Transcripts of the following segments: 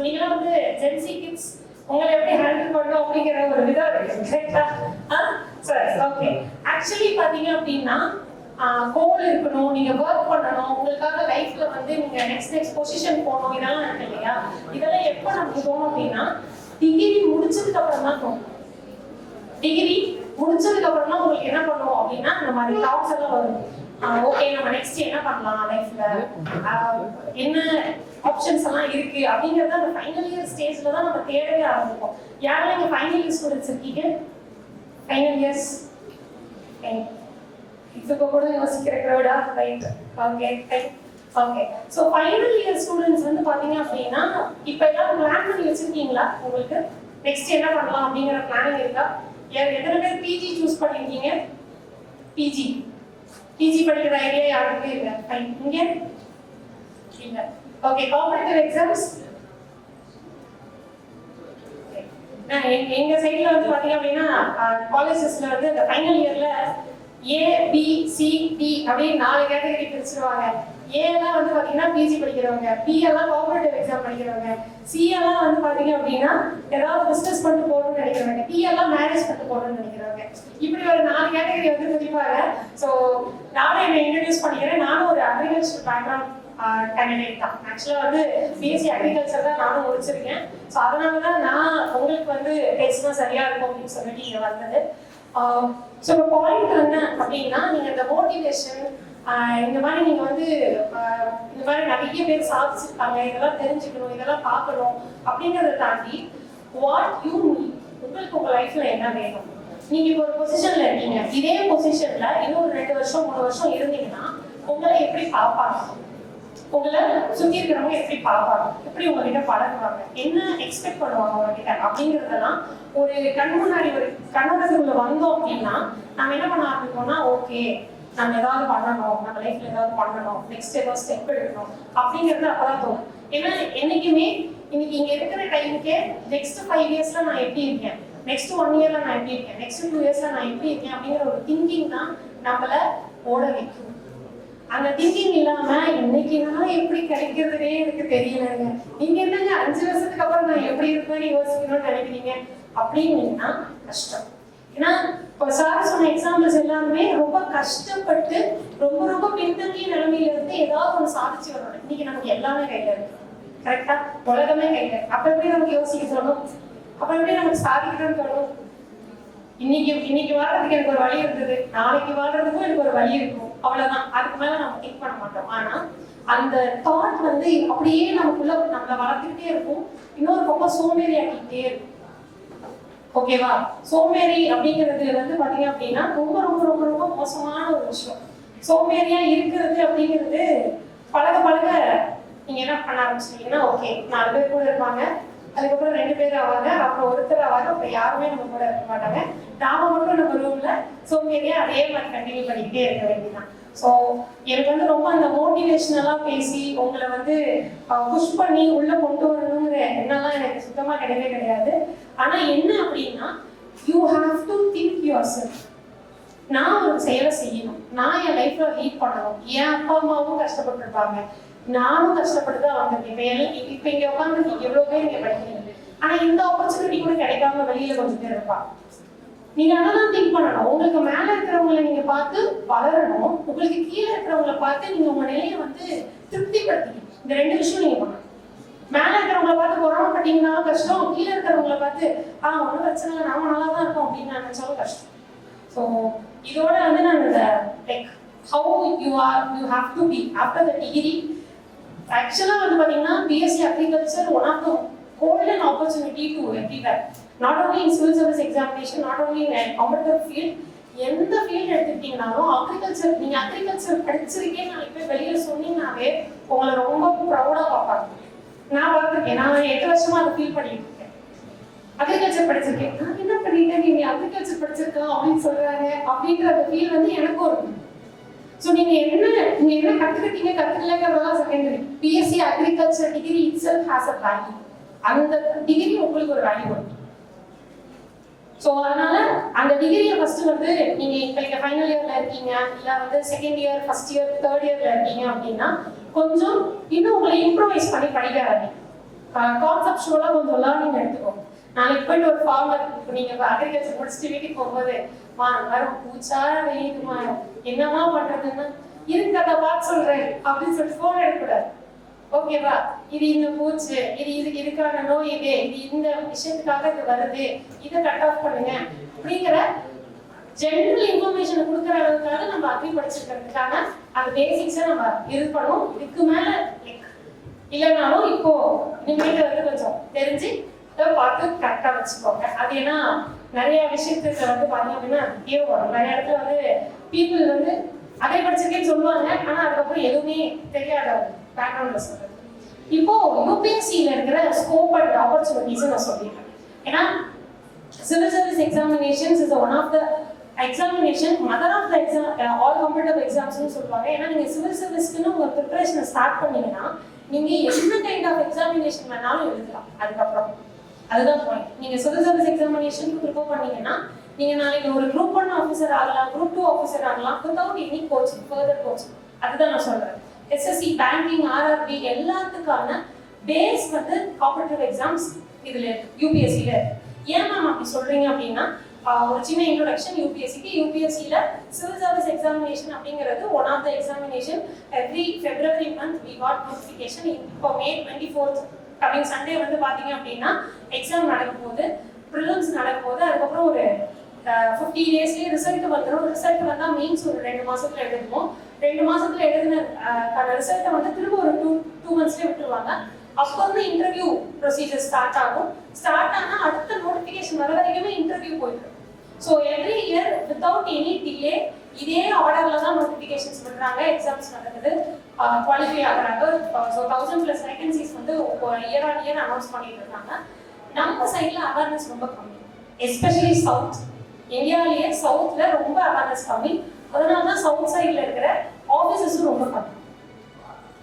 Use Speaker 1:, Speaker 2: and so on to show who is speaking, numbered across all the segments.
Speaker 1: நீங்களாம் வந்து gen Z kids உங்களை எப்படி ஹேண்டில் பண்ணணும் அப்படிங்கிற ஒரு விதம் இருக்கு கரெக்டா? சரி, ஓகே. ஆக்சுவலி பாத்தீங்க அப்படின்னா கோல் இருக்கணும், நீங்க ஒர்க் பண்ணணும், உங்களுக்காக லைஃப்ல வந்து நீங்க நெக்ஸ்ட் பொசிஷன் போகணும், இதெல்லாம் இருக்கு இல்லையா? இதெல்லாம் எப்ப நமக்கு தோணும் அப்படின்னா டிகிரி முடிச்சதுக்கு அப்புறம் தான் தோணும். டிகிரி முடிச்சதுக்கு அப்புறம் தான் உங்களுக்கு என்ன பண்ணுவோம் அப்படின்னா இந்த மாதிரி தாட்ஸ் எல்லாம் வரும். ஓகே, நம்ம நெக்ஸ்ட் என்ன பண்ணலாம் லைஃப்ல, என்ன ஆப்ஷன்ஸ் எல்லாம் இருக்கு அப்படிங்கறத அந்த ஃபைனல் இயர் ஸ்டேஜ்ல தான் நம்ம தேடவே ஆரம்பிப்போம். யாரெல்லாம் இங்க ஃபைனல் இயர் ஸ்டூடெண்ட்ஸ் இருக்கீங்க? ஃபைனல் இயர்ஸ் இப்போ கூட யோசிக்கிற க்ரௌடா? Right, okay, okay. So final year students வந்து பாத்தீங்க அப்படின்னா இப்போ எல்லாம் பிளான் பண்ணி வச்சிருக்கீங்களா? உங்களுக்கு நெக்ஸ்ட் என்ன பண்ணலாம் அப்படிங்கிற பிளானிங் இருக்கா? எத்தனை பேர் பிஜி சூஸ் பண்ணிருக்கீங்க? பிஜி படிக்கிற ஐடியா யாருக்குமே இல்லை. இங்க இல்ல. ஓகே, காம்படிட்டிவ் எக்ஸாம்ஸ் எங்க சைட்ல வந்து பாத்தீங்க அப்படின்னா காலேஜஸ்ல வந்து இந்த ஃபைனல் இயர்ல ஏ பி சி டி அப்படின்னு 4 கேட்டகரி பிரிச்சிருவாங்க. ஏ எல்லாம் வந்து பாத்தீங்கன்னா பிஜி படிக்கிறவங்க, பி எல்லாம் காம்படிட்டிவ் எக்ஸாம் படிக்கிறவங்க, சி எல்லாம் வந்து பாத்தீங்க அப்படின்னா ஏதாவது பிசினஸ் பண்ணிட்டு போகணும்னு நினைக்கிறவங்க, டி எல்லாம் மேரேஜ் பண்ணிட்டு போகணும்னு நினைக்கிறவங்க. இப்படி ஒரு 4 கேட்டகரி வந்து பிரிப்பாங்க. ஸோ நானும் என்னை இன்ட்ரடியூஸ் பண்ணிக்கிறேன். நானும் ஒரு அக்ரிகல்ச்சர் பேக்ரவுண்ட் கேண்டிடேட் தான். ஆக்சுவலா வந்து பிஎஸ்சி அக்ரிகல்ச்சர் தான் நானும் முடிச்சிருக்கேன். ஸோ அதனாலதான் நான் உங்களுக்கு வந்து பேசினா சரியா இருக்கும் அப்படின்னு சொல்லிட்டு இங்க வந்தது. ஸோ இப்போ பாயிண்ட் என்ன அப்படின்னா நீங்க இந்த மோட்டிவேஷன் இந்த மாதிரி நீங்க வந்து இந்த மாதிரி நிறைய பேர் சாதிச்சிருக்காங்க, இதெல்லாம் தெரிஞ்சுக்கணும், இதெல்லாம் பார்க்கணும் அப்படிங்கறத தாண்டி வாட் யூ நீட், உங்களுக்கு உங்க லைஃப்ல என்ன வேணும். நீங்க இப்போ ஒரு பொசிஷன்ல இருக்கீங்க, இதே பொசிஷன்ல இன்னொரு 2 வருஷம் 3 வருஷம் இருந்தீங்கன்னா உங்களை எப்படி பார்ப்பாங்க, உங்களை சுத்தி இருக்கிறவங்க எப்படி பார்ப்பாங்க, எப்படி உங்ககிட்ட பழகுவாங்க, என்ன எக்ஸ்பெக்ட் பண்ணுவாங்க உங்ககிட்ட அப்படிங்கறதெல்லாம் ஒரு கண் முன்னாடி ஒரு கண்ணோட்டத்துக்குள்ள வந்தோம் அப்படின்னா நம்ம என்ன பண்ண ஆரம்பிப்போம்னா ஓகே நம்ம ஏதாவது பண்ணணும், நம்ம லைஃப்ல ஏதாவது பண்ணணும், நெக்ஸ்ட் ஏதாவது ஸ்டெப் எடுக்கணும் அப்படிங்கிறது அப்பதான் தோணும். ஏன்னா என்னைக்குமே இன்னைக்கு இங்க இருக்கிற டைமுக்கே நெக்ஸ்ட் 5 இயர்ஸ்ல நான் எப்படி இருக்கேன், நெக்ஸ்ட் 1 இயர்ல நான் எப்படி இருக்கேன், நெக்ஸ்ட் 2 இயர்ஸ்ல நான் எப்படி இருக்கேன் அப்படிங்கிற ஒரு திங்கிங் தான் நம்மள ஓட வைக்கும். அந்த திங்கிங் இல்லாம இன்னைக்கு நான் எப்படி கிடைக்கிறதுனே எனக்கு தெரியலங்க, நீங்க என்னங்க 5 வருஷத்துக்கு அப்புறம் நான் எப்படி இருப்பேன்னு யோசிக்கணும்னு நினைக்கிறீங்க அப்படின்னா கஷ்டம். ஏன்னா இப்போ சார் சொன்ன எக்ஸாம்பிள்ஸ் எல்லாருமே ரொம்ப கஷ்டப்பட்டு ரொம்ப ரொம்ப பின்தங்கிய நிலைமையில இருந்து ஏதாவது ஒன்று சாதிச்சு வரணும். இன்னைக்கு நமக்கு எல்லாமே கையில இருக்கு, கரெக்டா? உலகமே கையில இருக்கு. அப்ப எப்படி நமக்கு யோசிக்க தோணும், அப்ப எப்படி நமக்கு சாதிக்கணும்னு தோணும்? இன்னைக்கு வாழ்றதுக்கு எனக்கு ஒரு வழி இருந்தது, நாளைக்கு வாழ்றதுக்கும் எனக்கு ஒரு வழி இருக்கும், அவ்வளவுதான். அதுக்கு மேல நம்ம திங்க் பண்ண மாட்டோம். ஆனா அந்த தாட் வந்து அப்படியே நமக்குள்ள நம்மளை வளர்த்துக்கிட்டே இருக்கும். இன்னொரு பக்கம் சோம்பேறி ஆக்கிட்டே இருக்கும். ஓகேவா? சோம்பேறி அப்படிங்கிறது வந்து பாத்தீங்க அப்படின்னா ரொம்ப ரொம்ப ரொம்ப ரொம்ப மோசமான ஒரு விஷயம். சோம்பேறியா இருக்கிறது அப்படிங்கிறது பழக பழக நீங்க என்ன பண்ண ஆரம்பிச்சிட்டீங்கன்னா ஓகே 4 பேர் கூட இருப்பாங்க, அதுக்கப்புறம் 2 பேர் ஆவாங்க, அப்புறம் ஒருத்தர் ஆவாங்க, அப்புறம் யாருமே நம்ம கூட இருக்க மாட்டாங்க. நாம மட்டும் நம்ம ரூம்ல சோம்பேறியா அதே மாதிரி கண்டினியூ பண்ணிக்கிட்டே இருக்க வேண்டியதான். ஸோ எனக்கு வந்து ரொம்ப அந்த மோட்டிவேஷனெல்லாம் பேசி உங்களை வந்து புஷ் பண்ணி உள்ள கொண்டு வரணுங்கிற எண்ணெல்லாம் எனக்கு சுத்தமா கிடையவே கிடையாது. ஆனா என்ன அப்படின்னா you have to think your self. நான் ஒரு செயலை செய்யணும், நான் என் லைஃப்ல லீட் பண்ணணும். என் அப்பா அம்மாவும் கஷ்டப்பட்டுருப்பாங்க, நானும் கஷ்டப்பட்டு தான் வந்திருக்கேன். இப்ப இங்க உட்காந்து எவ்வளவு பேர் இங்க படிக்கிறீங்க, ஆனா இந்த ஆப்பர்ச்சுனிட்டி கூட கிடைக்காம வெளியில கொஞ்சம் பேர் இருப்பாங்க. நீங்க அதெல்லாம் திங்க் பண்ணணும். உங்களுக்கு மேல இருக்கிறவங்களை நீங்க பார்த்து வளரணும், உங்களுக்கு கீழே இருக்கிறவங்களை பார்த்து நீங்க உங்க நிலையை வந்து திருப்திப்படுத்திக்கணும். இந்த 2 விஷயம் நீங்க பண்ணணும். மேல இருக்கிறவங்களை பார்த்து பொறாமப்பட்டீங்கன்னாலும் கஷ்டம், கீழே இருக்கிறவங்களை பார்த்து ஒன்றும் பிரச்சனை இல்லை நாம நல்லா தான் இருக்கோம் அப்படின்னு நினைச்சாலும் கஷ்டம். ஸோ இதோட வந்து நான் இந்த like how you have to be after the degree. ஆக்சுவலா வந்து பாத்தீங்கன்னா BSc agriculture one of the golden opportunity to everywhere, not only in civil service examination, not only in competitive field. எந்த ஃபீல்ட் எடுத்துக்கிட்டீங்கனாலும் அக்ரிகல்ச்சர், நீங்க agriculture படிச்சிருக்கேன்னு நாளைக்கு போய் வெளியில சொன்னீங்கன்னாவே உங்களை ரொம்ப ப்ரௌடா பார்ப்பாங்க. நான் பார்த்துருக்கேன், நான் 8 வருஷமா அதை ஃபீல் பண்ணிட்டு இருக்கேன். அக்ரிகல்ச்சர் படிச்சிருக்கேன், நான் என்ன பண்ணிட்டேன், நீங்க அக்ரிகல்ச்சர் படிச்சிருக்கலாம் அப்படின்னு சொல்றாங்க அப்படின்ற அந்த ஃபீல் வந்து எனக்கும் இருக்கும். ஸோ நீங்க என்ன கத்துக்கிட்டீங்க கத்துக்கலங்கிறதெல்லாம் செகண்டரி. BSc agriculture degree itself has a value. அந்த டிகிரி உங்களுக்கு ஒரு வேல்யூ வரும். ஸோ அதனால அந்த டிகிரியை ஃபர்ஸ்ட் வந்து நீங்க இப்போ ஃபைனல் இயர்ல இருக்கீங்க, இல்லை வந்து second year, first year, third இயர்ல இருக்கீங்க அப்படின்னா கொஞ்சம் இன்னும் உங்களை இம்ப்ரூவைஸ் பண்ணி படிக்க ஆரம்பிங்க. கான்செப்டுவலா கொஞ்சம் லேர்னிங் எடுத்துக்கோங்க. நாளைக்கு போயிட்டு ஒரு ஃபார்மர், இப்போ நீங்க அக்ரிகல்ச்சர் முடிச்சுட்டு வீட்டுக்கு போகும்போது வரும் பூச்சா வெயிலுமா என்னமா பண்றதுன்னா இருக்கிறத பார்த்து சொல்றேன் அப்படின்னு சொல்லிட்டு போன் எடுக்கக்கூடாது. ஓகேவா, இது இந்த பூச்சு, இதுக்கான நோய் இது இந்த விஷயத்துக்காக இது வருது, இதை கட் ஆஃப் பண்ணுங்க அப்படிங்கிற ஜெனரல் இன்ஃபர்மேஷன் கொடுக்குற அளவுக்காக நம்ம அக்ரி படிச்சிருக்கிறதுக்கான அந்த பேசிக்ஸை நம்ம இது பண்ணுவோம். இதுக்கு மேல இல்லைனாலும் இப்போ இனிமேட்டு வந்து கொஞ்சம் தெரிஞ்சு பார்த்து கரெக்டா வச்சுக்கோங்க. அது ஏன்னா நிறைய விஷயத்துக்கு வந்து பாத்தீங்க அப்படின்னா தேவைப்படும். நிறைய இடத்துல வந்து பீப்புள் வந்து அதை படிச்சிருக்கேன்னு சொல்லுவாங்க, ஆனா அதுக்கப்புறம் எதுவுமே தெரியாத பேக்ரவுண்ட்ல சொல்றது. இப்போ யூபிஎஸ்சியில இருக்கிற ஸ்கோப் அண்ட் ஆப்பர்ச்சுனிட்டிஸ் நான் சொல்லிடுறேன். ஏன்னா civil service examinations is one of the examination, mother of the exam all competitive எக்ஸாம்ஸ்னு சொல்லுவாங்க. ஏன்னா நீங்க சிவில் சர்வீஸ்க்குன்னு உங்க ப்ரிப்பரேஷனை ஸ்டார்ட் பண்ணீங்கன்னா நீங்க என்ன கைண்ட் ஆஃப் எக்ஸாமினேஷன் வேணாலும் எழுதலாம். அதுக்கப்புறம் அதுதான் பாயிண்ட். நீங்க சிவில் சர்வீஸ் எக்ஸாமினேஷனுக்கு ப்ரிப்பேர் பண்ணீங்கன்னா நீங்க நாளைக்கு ஒரு குரூப் 1 ஆஃபீஸர் ஆகலாம், குரூப் 2 ஆஃபீஸர் ஆகலாம் without any coaching, further coaching. அதுதான் நான் சொல்றேன். எஸ்எஸ்சி, பேங்கிங், ஆர்ஆர்பி எல்லாத்துக்கான பேஸ் வந்து காம்படிட்டிவ் எக்ஸாம்ஸ் இதுல யூபிஎஸ்சியில. ஏன் மேம் அப்படி சொல்றீங்க அப்படின்னா ஒரு சின்ன இன்ட்ரோடக்ஷன் யூபிஎஸ்சிக்கு. யூபிஎஸ்சியில சிவில் சர்வீஸ் எக்ஸாமினேஷன் அப்படிங்கிறது one of the examination. Every February month we got notification. இப்போ May 24th கமிங் சண்டே வந்து பாத்தீங்க அப்படின்னா எக்ஸாம் நடக்கும் போது, ப்ரிலிம்ஸ் நடக்கும் போது, அதுக்கப்புறம் ஒரு 50 டேஸ்லயே ரிசல்ட் வந்துடும். ரிசல்ட் வந்தா மீன்ஸ் ஒரு 2 மாசத்துல எழுதுவோம். 2 மாசத்துல எழுதின ரிசல்ட்டை வந்து திரும்ப ஒரு 2 monthsலயே விட்டுருவாங்க. அப்போ வந்து இன்டர்வியூ ப்ரொசீஜர் ஸ்டார்ட் ஆகும். ஸ்டார்ட் ஆனா அடுத்த நோட்டிஃபிகேஷன் வர வரைக்குமே இன்டர்வியூ போயிடும். So every year without any delay இதே ஆர்டர்ல தான் நோட்டிஃபிகேஷன்ஸ் விடுறாங்க. எக்ஸாம்ஸ் நடக்குது, குவாலிஃபை ஆகுறாங்க. ஸோ 1000+ வேகன்சிஸ் வந்து இயர் ஆன் இயர் அனௌன்ஸ் பண்ணிட்டு இருக்காங்க. நம்ம சைட்ல அவேர்னஸ் ரொம்ப கம்மி, எஸ்பெஷலி சவுத் இந்தியாவிலேயே சவுத்ல ரொம்ப அவேர்னஸ் கம்மி. அதனால தான் சவுத் சைட்ல இருக்கிற ஆஃபீஸஸும் ரொம்ப கம்மி.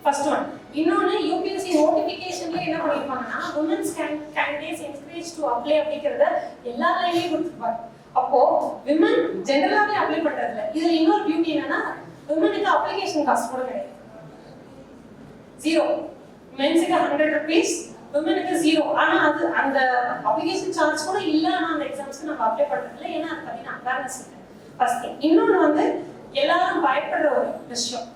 Speaker 1: First one. இன்னொன்று, யூபிஎஸ்சி நோட்டிஃபிகேஷன்ல என்ன பண்ணிருப்பாங்கன்னா women's candidates encourage to apply அப்படிங்கிறத எல்லா லைன்லயும் கொடுத்துருப்பாங்க. அப்போ விமன் ஜெனரலாவே அப்ளை பண்றதுல இதுல இன்னொரு பியூட்டி என்னன்னா விமனுக்கு அப்ளிகேஷன் காஸ்ட் கூட கிடையாது, 0. மென்ஸுக்கு 100 rupees, விமனுக்கு 0. ஆனா அது அந்த அப்ளிகேஷன் சார்ஜ் கூட இல்ல. ஆனா அந்த எக்ஸாம்ஸ்க்கு நம்ம அப்ளை பண்றதுல ஏன்னா அது பார்த்தீங்கன்னா அவேர்னஸ் இல்லை. First thing. இன்னொன்று வந்து எல்லாரும் பயப்படுற ஒரு விஷயம்,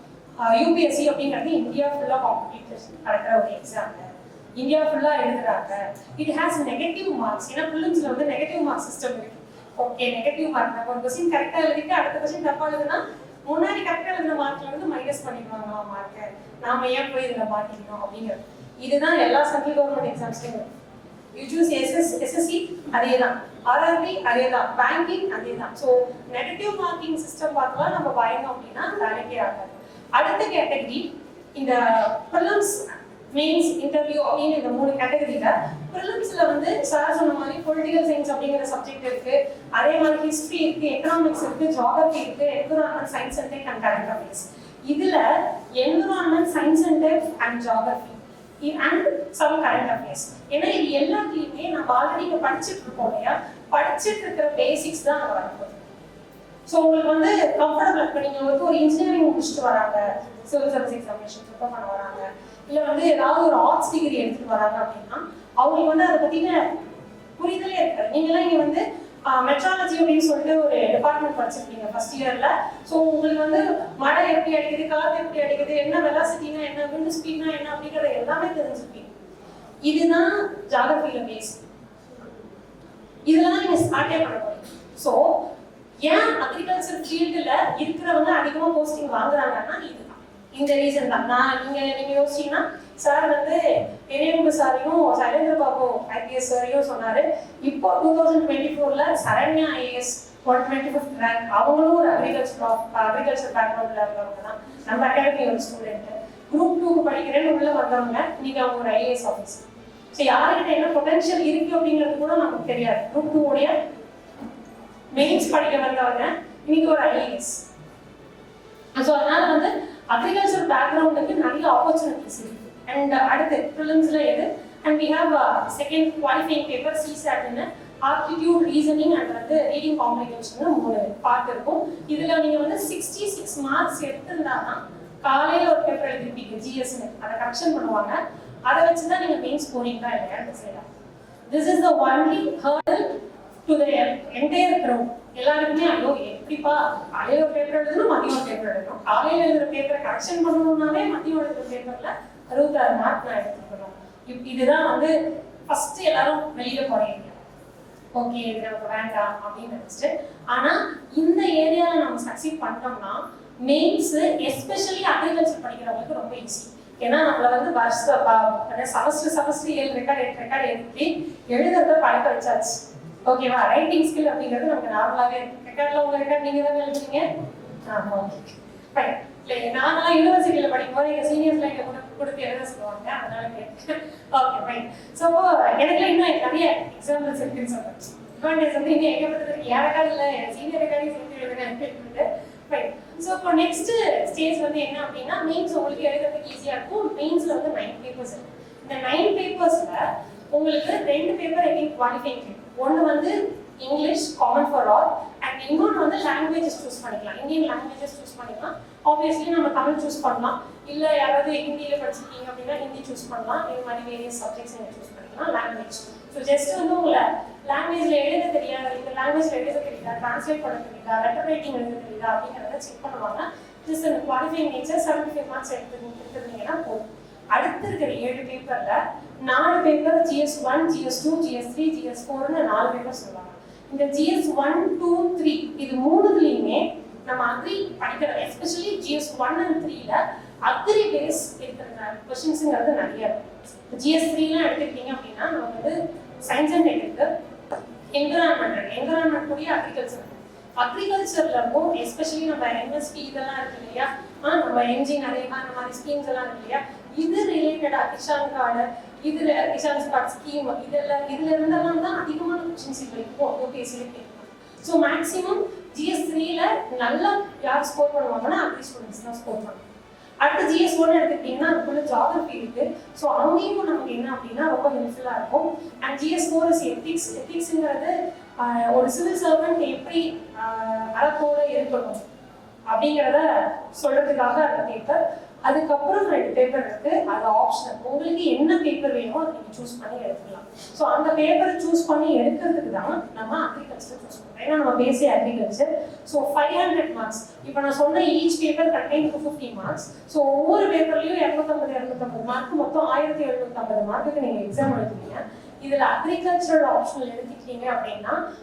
Speaker 1: யூபிஎஸ்சி அப்படிங்கிறது இந்தியா ஃபுல்லா காம்படிஷன் நடக்கிற ஒரு எக்ஸாம். இந்தியா ஃபுல்லா எழுதுறாங்க. It has negative marks. ஏன்னா பிலிம்ஸ்ல வந்து நெகட்டிவ் மார்க் சிஸ்டம் இருக்கு. ஓகே, நெகட்டிவ் மார்க் நம்ம ஒரு கொஸ்டின் கரெக்டா எழுதிட்டு அடுத்த கொஸ்டின் தப்பா எழுதுனா முன்னாடி கரெக்டா எழுதின மார்க்ல வந்து மைனஸ் பண்ணிடுவாங்களா மார்க்கை, நாம ஏன் போய் இதுல மாட்டிக்கணும் அப்படிங்கிறது. இதுதான் எல்லா சென்ட்ரல் கவர்மெண்ட் எக்ஸாம்ஸ்லயும் வரும். யூ சூஸ் எஸ்எஸ்சி அதே தான், ஆர்ஆர்பி அதே தான், பேங்கிங் அதே தான். ஸோ நெகட்டிவ் மார்க்கிங் சிஸ்டம் பார்க்கலாம் நம்ம பயந்தோம் அப்படின்னா வேலைக்கே ஆகாது. அடுத்த கேட்டகரி இந்த ப்ரிலிம்ஸ், மெயின்ஸ், இன்டர்வியூ அப்படின்னு இந்த 3 கேட்டகரியில ப்ரிலிம்ஸ்ல வந்து சார் சொன்ன மாதிரி பொலிட்டிக்கல் சயின்ஸ் அப்படிங்கிற சப்ஜெக்ட் இருக்கு, அதே மாதிரி ஹிஸ்டரி இருக்கு, எக்கனாமிக்ஸ் இருக்கு, ஜியோகிரபி இருக்கு, environment, science and tech and current affairs. இதுல environment, science and tech and geography and some current affairs. ஏன்னா இது எல்லாத்துலயுமே நம்ம ஆல்ரெடி இங்க படிச்சுட்டு இருக்கோம் இல்லையா, படிச்சுட்டு இருக்கிற பேசிக்ஸ் தான் அங்க வரப்போகுது. ஸோ உங்களுக்கு வந்து கம்ஃபர்டபுள். இப்போ நீங்கள் வந்து ஒரு இன்ஜினியரிங் முடிச்சுட்டு வராங்க, சிவில் சர்வீஸ் எக்ஸாமினேஷன் ப்ரிப்பேர் பண்ண வராங்க, இல்லை வந்து ஏதாவது ஒரு ஆர்ட்ஸ் டிகிரி எடுத்துட்டு வராங்க அப்படின்னா அவங்களுக்கு வந்து அதை பற்றின புரிதலே இருக்காது. நீங்களாம் இங்கே வந்து மெட்ராலஜி அப்படின்னு சொல்லிட்டு ஒரு டிபார்ட்மெண்ட் படிச்சிருக்கீங்க ஃபர்ஸ்ட் இயர்ல. ஸோ உங்களுக்கு வந்து மழை எப்படி அடிக்குது, காற்று எப்படி அடிக்குது, என்ன வெலாசிட்டினா என்ன, விண்ட் ஸ்பீட்னா என்ன அப்படிங்கிறத எல்லாமே தெரிஞ்சுப்பீங்க. இதுதான் ஜியோகிரபியில பேஸ். இதெல்லாம் நீங்க ஸ்டார்டே பண்ண போறீங்க. ஸோ ஏன் அக்ரிகல்ச்சர் ஃபீல்டுல இருக்கிறவங்க அதிகமா போஸ்டிங் வாங்குறாங்கன்னா இதுதான், இந்த ரீசன் தான். நீங்க யோசிச்சீங்கன்னா சார் வந்து பெரியவங்க சாரையும் சைலேந்திர பாபு ஐபிஎஸ் சாரையும் சொன்னாரு. இப்போ 2024ல சரண்யா ஐஏஎஸ் 125th ரேங்க். அவங்களும் ஒரு அக்ரிகல்ச்சர் பேக்ரவுண்ட்ல இருக்கிறவங்க தான். நம்ம அகாடமி ஒரு ஸ்டூடெண்ட் குரூப் 2 படிக்கிறேன்னு உள்ள வந்தவங்க, நீங்க அவங்க ஒரு ஐஏஎஸ் ஆஃபீஸர். ஸோ யாருக்கிட்ட என்ன பொட்டன்ஷியல் இருக்கு அப்படிங்கிறது கூட நமக்கு தெரியாது. குரூப் 2 உடைய மெயின்ஸ் படிக்க வந்தவங்க இன்னைக்கு ஒரு ஐஏஎஸ். ஸோ அதனால வந்து அக்ரிகல்ச்சர் பேக்ரவுண்டுக்கு நிறைய ஆப்பர்ச்சுனிட்டிஸ் இருக்கு. அண்ட் அடுத்து ப்ரிலிம்ஸ்ல எது, and we have second qualifying paper சிசாட்னு ஆப்டிடியூட், ரீசனிங் அண்ட் வந்து ரீடிங் காம்ப்ரிஹென்ஷன் 3 பார்ட் இருக்கும். இதுல நீங்க வந்து 66 மார்க்ஸ் எடுத்திருந்தாங்கன்னா காலையில ஒரு பேப்பர் எழுதிருப்பீங்க ஜிஎஸ்னு, அதை கரெக்ஷன் பண்ணுவாங்க. அதை வச்சு தான் நீங்கள் மெயின்ஸ் போறீங்களா இல்லையான்னு செய்யலாம். This is the only hurdle to the entire crowd. எல்லாருக்குமே ஐயோ எப்படிப்பா காலையில் ஒரு பேப்பர் எழுதணும், மதியம் ஒரு பேப்பர் எழுதணும், காலையில் எழுதுகிற பேப்பரை கரெக்ஷன் பண்ணணும்னாலே மதியம் எழுதுகிற பேப்பரில் 66 மார்க் நான் எடுத்துக்கணும். இதுதான் வந்து ஃபர்ஸ்ட் எல்லாரும் வெளியில போறீங்க. ஓகே இது நமக்கு வேண்டாம் அப்படின்னு நினைச்சிட்டு. ஆனா இந்த ஏரியாவில் நம்ம சக்சீட் பண்ணோம்னா மெயின்ஸ் எஸ்பெஷலி அக்ரிகல்ச்சர் படிக்கிறவங்களுக்கு ரொம்ப ஈஸி. ஏன்னா நம்மள வந்து செமஸ்டர் 7 ரெக்கார்ட் 8 ரெக்கார்ட் எழுதி எழுதுறத பழக்க வச்சாச்சு. ஓகேவா? ரைட்டிங் ஸ்கில் அப்படிங்கிறது நமக்கு நார்மலாவே இருக்கு. ரெக்கார்ட்ல உங்க ரெக்கார்ட் நீங்க தான் எழுதுறீங்க. ஆமா ஃபைன். இல்லை நான்லாம் யூனிவர்சிட்டியில் படிக்கும்போது எங்கள் சீனியர்ஸ்லாம் எங்களை கொடுத்து எழுத சொல்லுவாங்க, அதனால கேட்டேன். Okay fine. ஸோ எனக்கு இன்னும் நிறைய எக்ஸாம்பிள்ஸ் இருக்குன்னு சொல்றேன். அட்வான்டேஜ் வந்து இன்னும் எங்கப்பட்டது என் ரெக்கார்டு இல்லை, என் சீனியர் ரெக்கார்டையும் சேர்த்து எழுதுனேன். ஃபைன். ஸோ இப்போ நெக்ஸ்ட் ஸ்டேஜ் வந்து என்ன அப்படின்னா மெயின்ஸ் உங்களுக்கு எழுதுறதுக்கு ஈஸியாக இருக்கும். மெயின்ஸில் வந்து 9 பேப்பர்ஸ் இருக்கு. இந்த 9 பேப்பர்ஸில் உங்களுக்கு 2 பேப்பர் ஐ திங்க் குவாலிஃபைங் இருக்கு. ஒன்று வந்து English common for all and இன்னொன்று வந்து லாங்குவேஜஸ் சூஸ் பண்ணிக்கலாம். இந்தியன் லாங்குவேஜஸ் சூஸ் பண்ணிக்கலாம். ஆப்வியஸ்லி நம்ம தமிழ் சூஸ் பண்ணலாம், இல்லை யாராவது ஹிந்தியில் படிச்சிருக்கீங்க அப்படின்னா ஹிந்தி சூஸ் பண்ணலாம். இது மாதிரி வேரியஸ் சப்ஜெக்ட்ஸ் நீங்கள் சூஸ் பண்ணிக்கலாம். லாங்குவேஜ் ஸோ ஜஸ்ட் வந்து உங்களை லாங்குவேஜில் எழுத தெரியாது, இந்த லாங்குவேஜில் எழுத தெரியுதா, ட்ரான்ஸ்லேட் பண்ண தெரியுதா, லெட்டர் ரைட்டிங் எழுத தெரியுதா அப்படிங்கிறத செக் பண்ணுவாங்க. ஜஸ்ட் அந்த குவாலிஃபைங் நேச்சர் 75 மார்க்ஸ் எடுத்துருந்தீங்கன்னா போதும். அடுத்து இருக்கிற 7 பேப்பரில் 4 paper GS1, GS2, GS3, GS4ன்னு 4 paper சொல்லுவாங்க. இந்த GS1, 2, 3 இது மூணுத்துலையுமே நம்ம அக்ரி படிக்கிற எஸ்பெஷலி GS1 and 3ல அக்ரி பேஸ் இருக்கிற கொஸ்டின்ஸுங்கிறது நிறைய இருக்கும். GS3லாம் எடுத்துக்கிட்டீங்க அப்படின்னா நமக்கு வந்து சயின்ஸ் அண்ட் டெக்னிக்கு, என்விரான்மெண்ட் கூடிய அக்ரிகல்ச்சர்ல இருக்கும். எஸ்பெஷலி நம்ம MSP இதெல்லாம் இருக்கு இல்லையா, நம்ம MG நிறைய அந்த மாதிரி ஸ்கீம்ஸ் எல்லாம் இருக்கு இல்லையா, இது ரிலேட்டடா கிஷான் கார்டு, இதுல கிஷான் கார்டு ஸ்கீம் இதுல இருந்தெல்லாம் தான் அதிகமான கொஸ்டின்ஸ் இருக்கும் யூபிஎஸ்சியில் கேட்கும். ஸோ மேக்ஸிமம் GS3ல நல்லா யார் ஸ்கோர் பண்ணுவாங்கன்னா அக்ரி ஸ்டூடெண்ட்ஸ் தான் ஸ்கோர் பண்ணுவாங்க. அடுத்து GS1 எடுத்துக்கிட்டிங்கன்னா அதுக்குள்ள ஜியாகிரபி இருக்கு. ஸோ அங்கேயும் நமக்கு என்ன அப்படின்னா ரொம்ப ஹெல்ப்ஃபுல்லாக இருக்கும். அண்ட் GS4 இஸ் எத்திக்ஸுங்கிறது ஒரு சிவில் சர்வெண்ட் எப்படி அறத்தோடு இருக்கணும் அப்படிங்கிறத சொல்றதுக்காக அந்த பேப்பர். அதுக்கப்புறம் 2 பேப்பர் இருக்கு, அது ஆப்ஷனல். உங்களுக்கு என்ன பேப்பர் வேணுமோ அதை நீங்கள் சூஸ் பண்ணி எடுத்துக்கலாம். ஸோ அந்த பேப்பரை சூஸ் பண்ணி எடுக்கிறதுக்கு தான் நம்ம அக்ரிகல்ச்சர் சூஸ் பண்ணுறோம். ஏன்னா நம்ம பேசிய அக்ரிகல்ச்சர். So 500 marks. இப்போ நான் சொன்ன each paper contain 250 marks. So ஒவ்வொரு பேப்பர்லையும் 250 மார்க், மொத்தம் 1750 மார்க்குக்கு நீங்கள் எக்ஸாம் எழுதுவீங்க. இதில் அக்ரிகல்ச்சரல் ஆப்ஷனல் எடுத்துக்கிட்டீங்க அப்படின்னா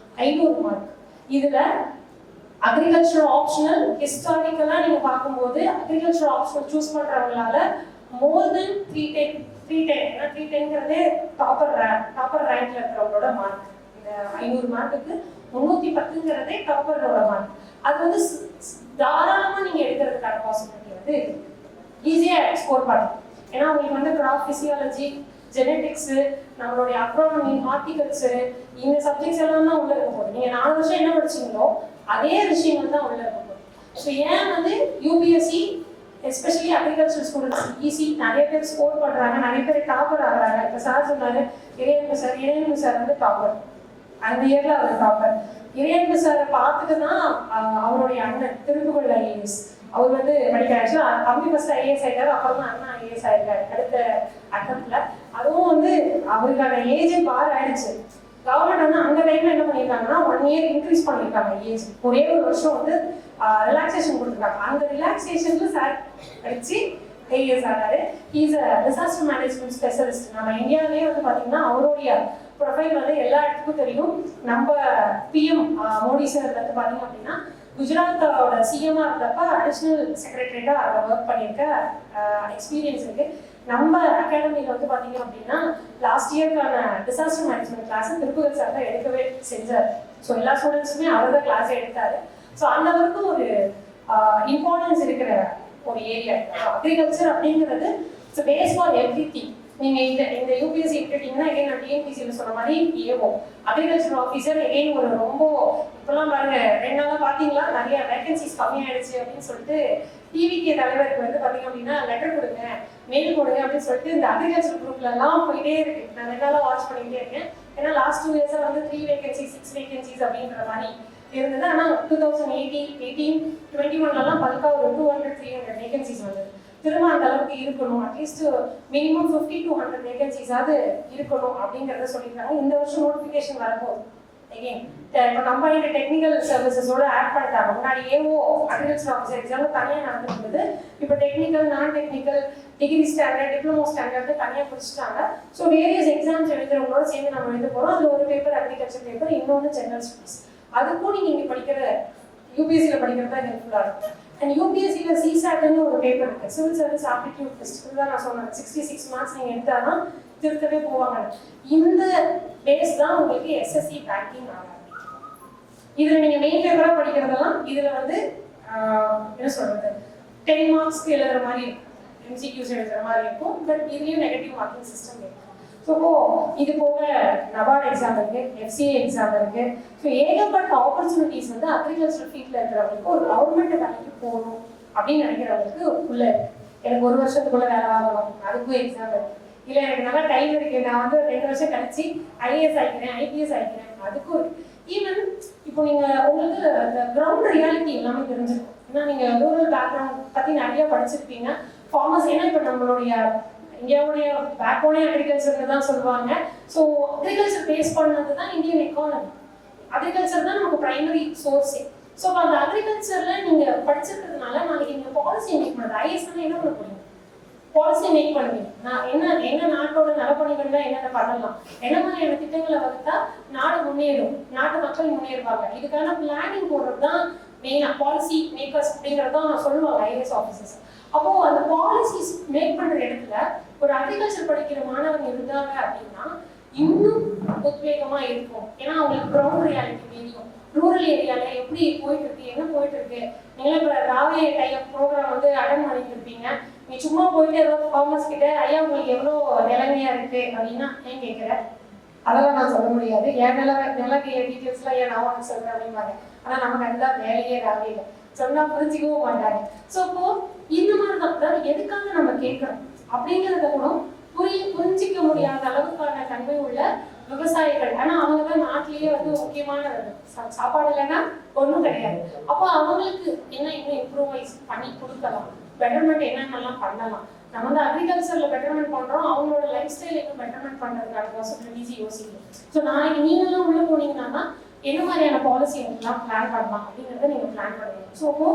Speaker 1: 500 மார்க். இதில் அக்ரிகல்ச்சர் ஆப்ஷனல் ஹிஸ்டாரிக்கலா நீங்க பார்க்கும்போது அக்ரிகல்ச்சர் ஆப்ஷனல் சூஸ் பண்றவங்களால மோர் தென் 310 ஏன்னா 310ங்கிறதே டாப்பர் ரேங்க்ல இருக்கிறவங்களோட மார்க். இந்த 500 மார்க்குக்கு 310ங்கிறதே டாப்பரோட மார்க். அது வந்து தாராளமா நீங்க எடுக்கிறதுக்கான பாசிபிலிட்டி வந்து ஈஸியா ஸ்கோர் பண்ணலாம். ஏன்னா உங்களுக்கு வந்து கிராப் பிசியாலஜி, ஜெனெட்டிக்ஸ், நம்மளுடைய அக்ரானமி, ஹார்டிகல்ச்சர் இந்த சப்ஜெக்ட்ஸ் எல்லாம் தான் உள்ள இருக்க போகுது. நீங்க 4 வருஷம் என்ன படிச்சீங்களோ அதே விஷயங்கள் தான் உள்ள இருக்க போகுது. ஸோ ஏன் வந்து UPSC especially agriculture students easy நிறைய பேர் ஸ்கோர் பண்றாங்க, நிறைய பேர் டாப்பர் ஆகுறாங்க. இப்போ சார் சொன்னாரு இறையன்பு சார் வந்து டாப்பர், அந்த இயர்ல அவர் டாப்பர். இறையன்பு சாரை பார்த்துட்டு தான் அவருடைய அண்ணன் திருப்புகழ் IAS அவர் வந்து படிக்கிறாரு. தம்பி ஃபர்ஸ்ட் IAS ஆயிட்டாரு, அப்புறம் தான் அண்ணா IAS ஆயிருக்காரு அடுத்த அட்டம்ப்ட்ல. அதுவும் வந்து அவருக்கான ஏஜ் பார் ஆயிடுச்சு. கவர்மெண்ட் வந்து அந்த டைம்ல என்ன பண்ணியிருக்காங்கன்னா 1 இயர் இன்க்ரீஸ் பண்ணியிருக்காங்க ஏஜ். ஒரே ஒரு வருஷம் வந்து ரிலாக்ஸேஷன் கொடுத்துருக்காங்க. அந்த ரிலாக்ஸேஷன்ல சார் படிச்சு IAS ஆனாரு. Is a disaster management specialist. நம்ம இந்தியாவிலேயே வந்து பாத்தீங்கன்னா அவருடைய ப்ரொஃபைல் வந்து எல்லா இடத்துக்கும் தெரியும். நம்ம PM மோடி சார் வந்து பாத்தீங்க அப்படின்னா குஜராத்தோட CM இருந்தப்ப அடிஷனல் செக்ரட்டரியேட்டா அதை ஒர்க் பண்ணியிருக்க எக்ஸ்பீரியன்ஸ் இருக்கு. நம்ம அகாடமியில் வந்து பார்த்தீங்க அப்படின்னா லாஸ்ட் இயர்க்கான disaster management class Thiruppugazh sir தான் எடுக்கவே செஞ்சார். ஸோ எல்லா ஸ்டூடெண்ட்ஸுமே அவர் தான் கிளாஸ் எடுத்தாரு. ஸோ அந்த அளவுக்கு ஒரு இம்பார்ட்டன்ஸ் இருக்கிற ஒரு ஏரியா அக்ரிகல்ச்சர் அப்படிங்கிறது. It's base for everything. நீங்க இந்த யூபிஎஸ்சி எடுத்துட்டீங்கன்னா எகைன் நான் டிஎன்பிசியில் சொன்ன மாதிரி ஏஓ அக்ரிகல்ச்சர் ஆஃபீஸர் எகைன் ஒரு ரொம்ப இப்பெல்லாம் பாருங்க 2 நாளாக பார்த்தீங்களா நிறைய வேகன்சிஸ் கம்மியாயிடுச்சு அப்படின்னு சொல்லிட்டு டிவிகே தலைவருக்கு வந்து பார்த்தீங்க அப்படின்னா லெட்டர் கொடுங்க, மெயில் கொடுங்க அப்படின்னு சொல்லிட்டு இந்த அக்ரிகல்ச்சர் குரூப்ல எல்லாம் போயிட்டே இருக்கு. நான் 2 நாளாக வாட்ச் பண்ணிக்கிட்டே இருக்கேன். ஏன்னா லாஸ்ட் 2 இயர்ஸாக வந்து 3 வேகன்சிஸ் 6 வேகன்சிஸ் அப்படின்ற மாதிரி இருந்தது. ஆனால் 2018, 21 பல்கா ஒரு 200-300 வேகன்சிஸ் வந்தது. திரும்ப அந்த அளவுக்கு இருக்கணும், அட்லீஸ்ட் மினிமம் 50 to 100 வேகன்சிஸாவது இருக்கணும் அப்படிங்கிறத சொல்லியிருக்காங்க. இந்த வருஷம் நோட்டிஃபிகேஷன் வரப்போகுது. அகெயின் இப்போ கம்பைன்டு டெக்னிக்கல் சர்வீசஸோட ஆட் பண்ணிட்டாங்க. முன்னாடி ஏஓ அக்ரிகல்ச்சர் ஆஃபீஸர் எக்ஸாம் தனியாக நடந்துருந்தது. இப்போ டெக்னிக்கல், நான் technical, degree standard, diploma standard தனியாக பிடிச்சிட்டாங்க. ஸோ வேரியஸ் எக்ஸாம்ஸ் எழுதுறவங்களோட சேர்ந்து நம்ம எழுத போகிறோம். அதில் ஒரு பேப்பர் அக்ரிகல்ச்சர் பேப்பர், இன்னொன்று ஜெனரல் ஸ்டடீஸ். அதுக்கும் நீங்கள் இங்கே படிக்கிற யூபிஎஸ்சியில் படிக்கிறது தான் ஹெல்ப்ஃபுல்லாக இருக்கும். அண்ட் யூபிஎஸ்சியில் சிசாட்னு ஒரு பேப்பர் இருக்குது, சிவில் சர்வீஸ் ஆப்டிடியூட் டெஸ்ட். இதுதான் நான் சொன்னேன், 66 மார்க்ஸ் நீங்கள் எடுத்தால் தான் திருத்தவே போவாங்க. இந்த பேஸ் தான் உங்களுக்கு எஸ்எஸ்சி பேங்கிங் ஆகாது. இதில் நீங்கள் மெயின் பேப்பராக படிக்கிறதெல்லாம் இதில் வந்து என்ன சொல்கிறது, 10 மார்க்ஸ்க்கு எழுதுகிற மாதிரி இருக்கும், எம்சிக்யூஸ் எழுதுகிற மாதிரி இருக்கும். பட் இதுலேயும் நெகட்டிவ் மார்க்கிங் சிஸ்டம் இருக்கும். ஸோ இது போக நபார்ட் எக்ஸாம் இருக்கு, எஃப்சிஏ எக்ஸாம் இருக்கு. ஸோ ஏகப்பட்ட ஆப்பர்ச்சுனிட்டிஸ் வந்து அக்ரிகல்ச்சர் ஃபீல்டில் இருக்கிறவங்களுக்கு ஒரு கவர்மெண்ட் வேலைக்கு போகணும் அப்படின்னு நினைக்கிறவங்களுக்கு உள்ள இருக்கு. எனக்கு 1 வருஷத்துக்குள்ள வேலை வாங்கணும், அதுக்கும் எக்ஸாம் இருக்கு. இல்லை எனக்கு நல்லா டைம் இருக்கு, நான் வந்து 2 வருஷம் கழிச்சு ஐஏஎஸ் ஆகிக்கிறேன், ஐபிஎஸ் ஆகிக்கிறேன், அதுக்கும் இருக்கு. ஈவன் இப்போ நீங்கள் உங்களுக்கு இந்த கிரவுண்ட் ரியாலிட்டி எல்லாமே தெரிஞ்சிருக்கும். ஏன்னா நீங்கள் ரூரல் பேக்ரவுண்ட் பற்றி நிறைய படிச்சிருப்பீங்க. ஃபார்மர்ஸ், ஏன்னா இப்போ நம்மளுடைய இந்தியாவுடைய பேக்போனே அக்ரிகல்ச்சர்னு தான் சொல்லுவாங்க. ஸோ அக்ரிகல்ச்சர் பேஸ் பண்ணது தான் இந்தியன் எக்கானமி. அக்ரிகல்ச்சர் தான் நமக்கு பிரைமரி சோர்ஸே. ஸோ அந்த அக்ரிகல்ச்சரில் நீங்கள் படிச்சிருக்கிறதுனால நாளைக்கு நீங்கள் பாலிசி மேக் பண்ணுறது, ஐஎஸ்னா என்ன பண்ண போறீங்க, பாலிசி மேக் பண்ணுவீங்க. நான் என்ன நாட்டோட நலப்பணிகள்ல என்னென்ன பண்ணலாம், என்ன மாதிரியான திட்டங்களை வகுத்தா நாடு முன்னேறும், நாட்டு மக்கள் முன்னேறுவாங்க, இதுக்கான பிளானிங் போடுறது தான் மெயினாக பாலிசி மேக்கர்ஸ் அப்படிங்கிறது தான் சொல்லுவாங்க ஐஏஎஸ் ஆஃபீஸர்ஸ். அப்போ அந்த பாலிசிஸ் மேக் பண்ற இடத்துல ஒரு அக்ரிகல்ச்சர் படிக்கிற மாணவன் இருந்தாங்க அப்படின்னா இன்னும் உத்வேகமா இருக்கும். ஏன்னா அவங்களுக்கு கிரவுண்ட் ரியாலிட்டி தெரியும், ரூரல் ஏரியால எப்படி போயிட்டு இருக்கு, என்ன போயிட்டு இருக்கு. நீங்களும் இப்போ ராவே டைப் ப்ரோக்ராம் வந்து அட்டன் பண்ணிட்டு இருப்பீங்க. நீ சும்மா போயிட்டு ஏதாவது ஃபார்மர்ஸ் கிட்ட ஐயா உங்களுக்கு எவ்வளோ நிலைமையா இருக்கு அப்படின்னா ஏன் கேட்குற, அதெல்லாம் நான் சொல்ல முடியாது, என் நிலைமைய டீட்டெயில்ஸ்லாம் ஏன் நான் உனக்கு சொல்றேன் அப்படிம்பாங்க. ஆனால் நமக்கு அதுதான் வேலையே ராவே இல்லை, சொன்னா புரிஞ்சிக்கவும் மாட்டாங்க. ஸோ அப்போ இந்த மாதிரி தான் எதுக்காக நம்ம கேட்கறோம் அப்படிங்கிறத கூட புரிஞ்சிக்க முடியாத அளவுக்கான தன்மை உள்ள விவசாயிகள். ஆனா அவங்க தான் நாட்டிலேயே வந்து முக்கியமான சாப்பாடு இல்லைன்னா ஒன்றும் கிடையாது. அப்போ அவங்களுக்கு என்ன இன்னும் இம்ப்ரூவைஸ் பண்ணி கொடுக்கலாம், பெட்டர்மெண்ட் என்னென்னலாம் பண்ணலாம். நம்ம வந்து அக்ரிகல்ச்சர்ல பெட்டர்மெண்ட் பண்றோம், அவங்களோட லைஃப் ஸ்டைல் இன்னும் பெட்டர்மெண்ட் பண்றதுக்கான பாசிபிலிட்டிஸ் யோசிக்கணும். ஸோ நாளைக்கு நீங்களும் உள்ள போனீங்கன்னா என்ன மாதிரியான பாலிசி எல்லாம் பிளான் பண்ணலாம் அப்படிங்கிறத நீங்க பிளான் பண்ணுவீங்க. ஸோ அப்போ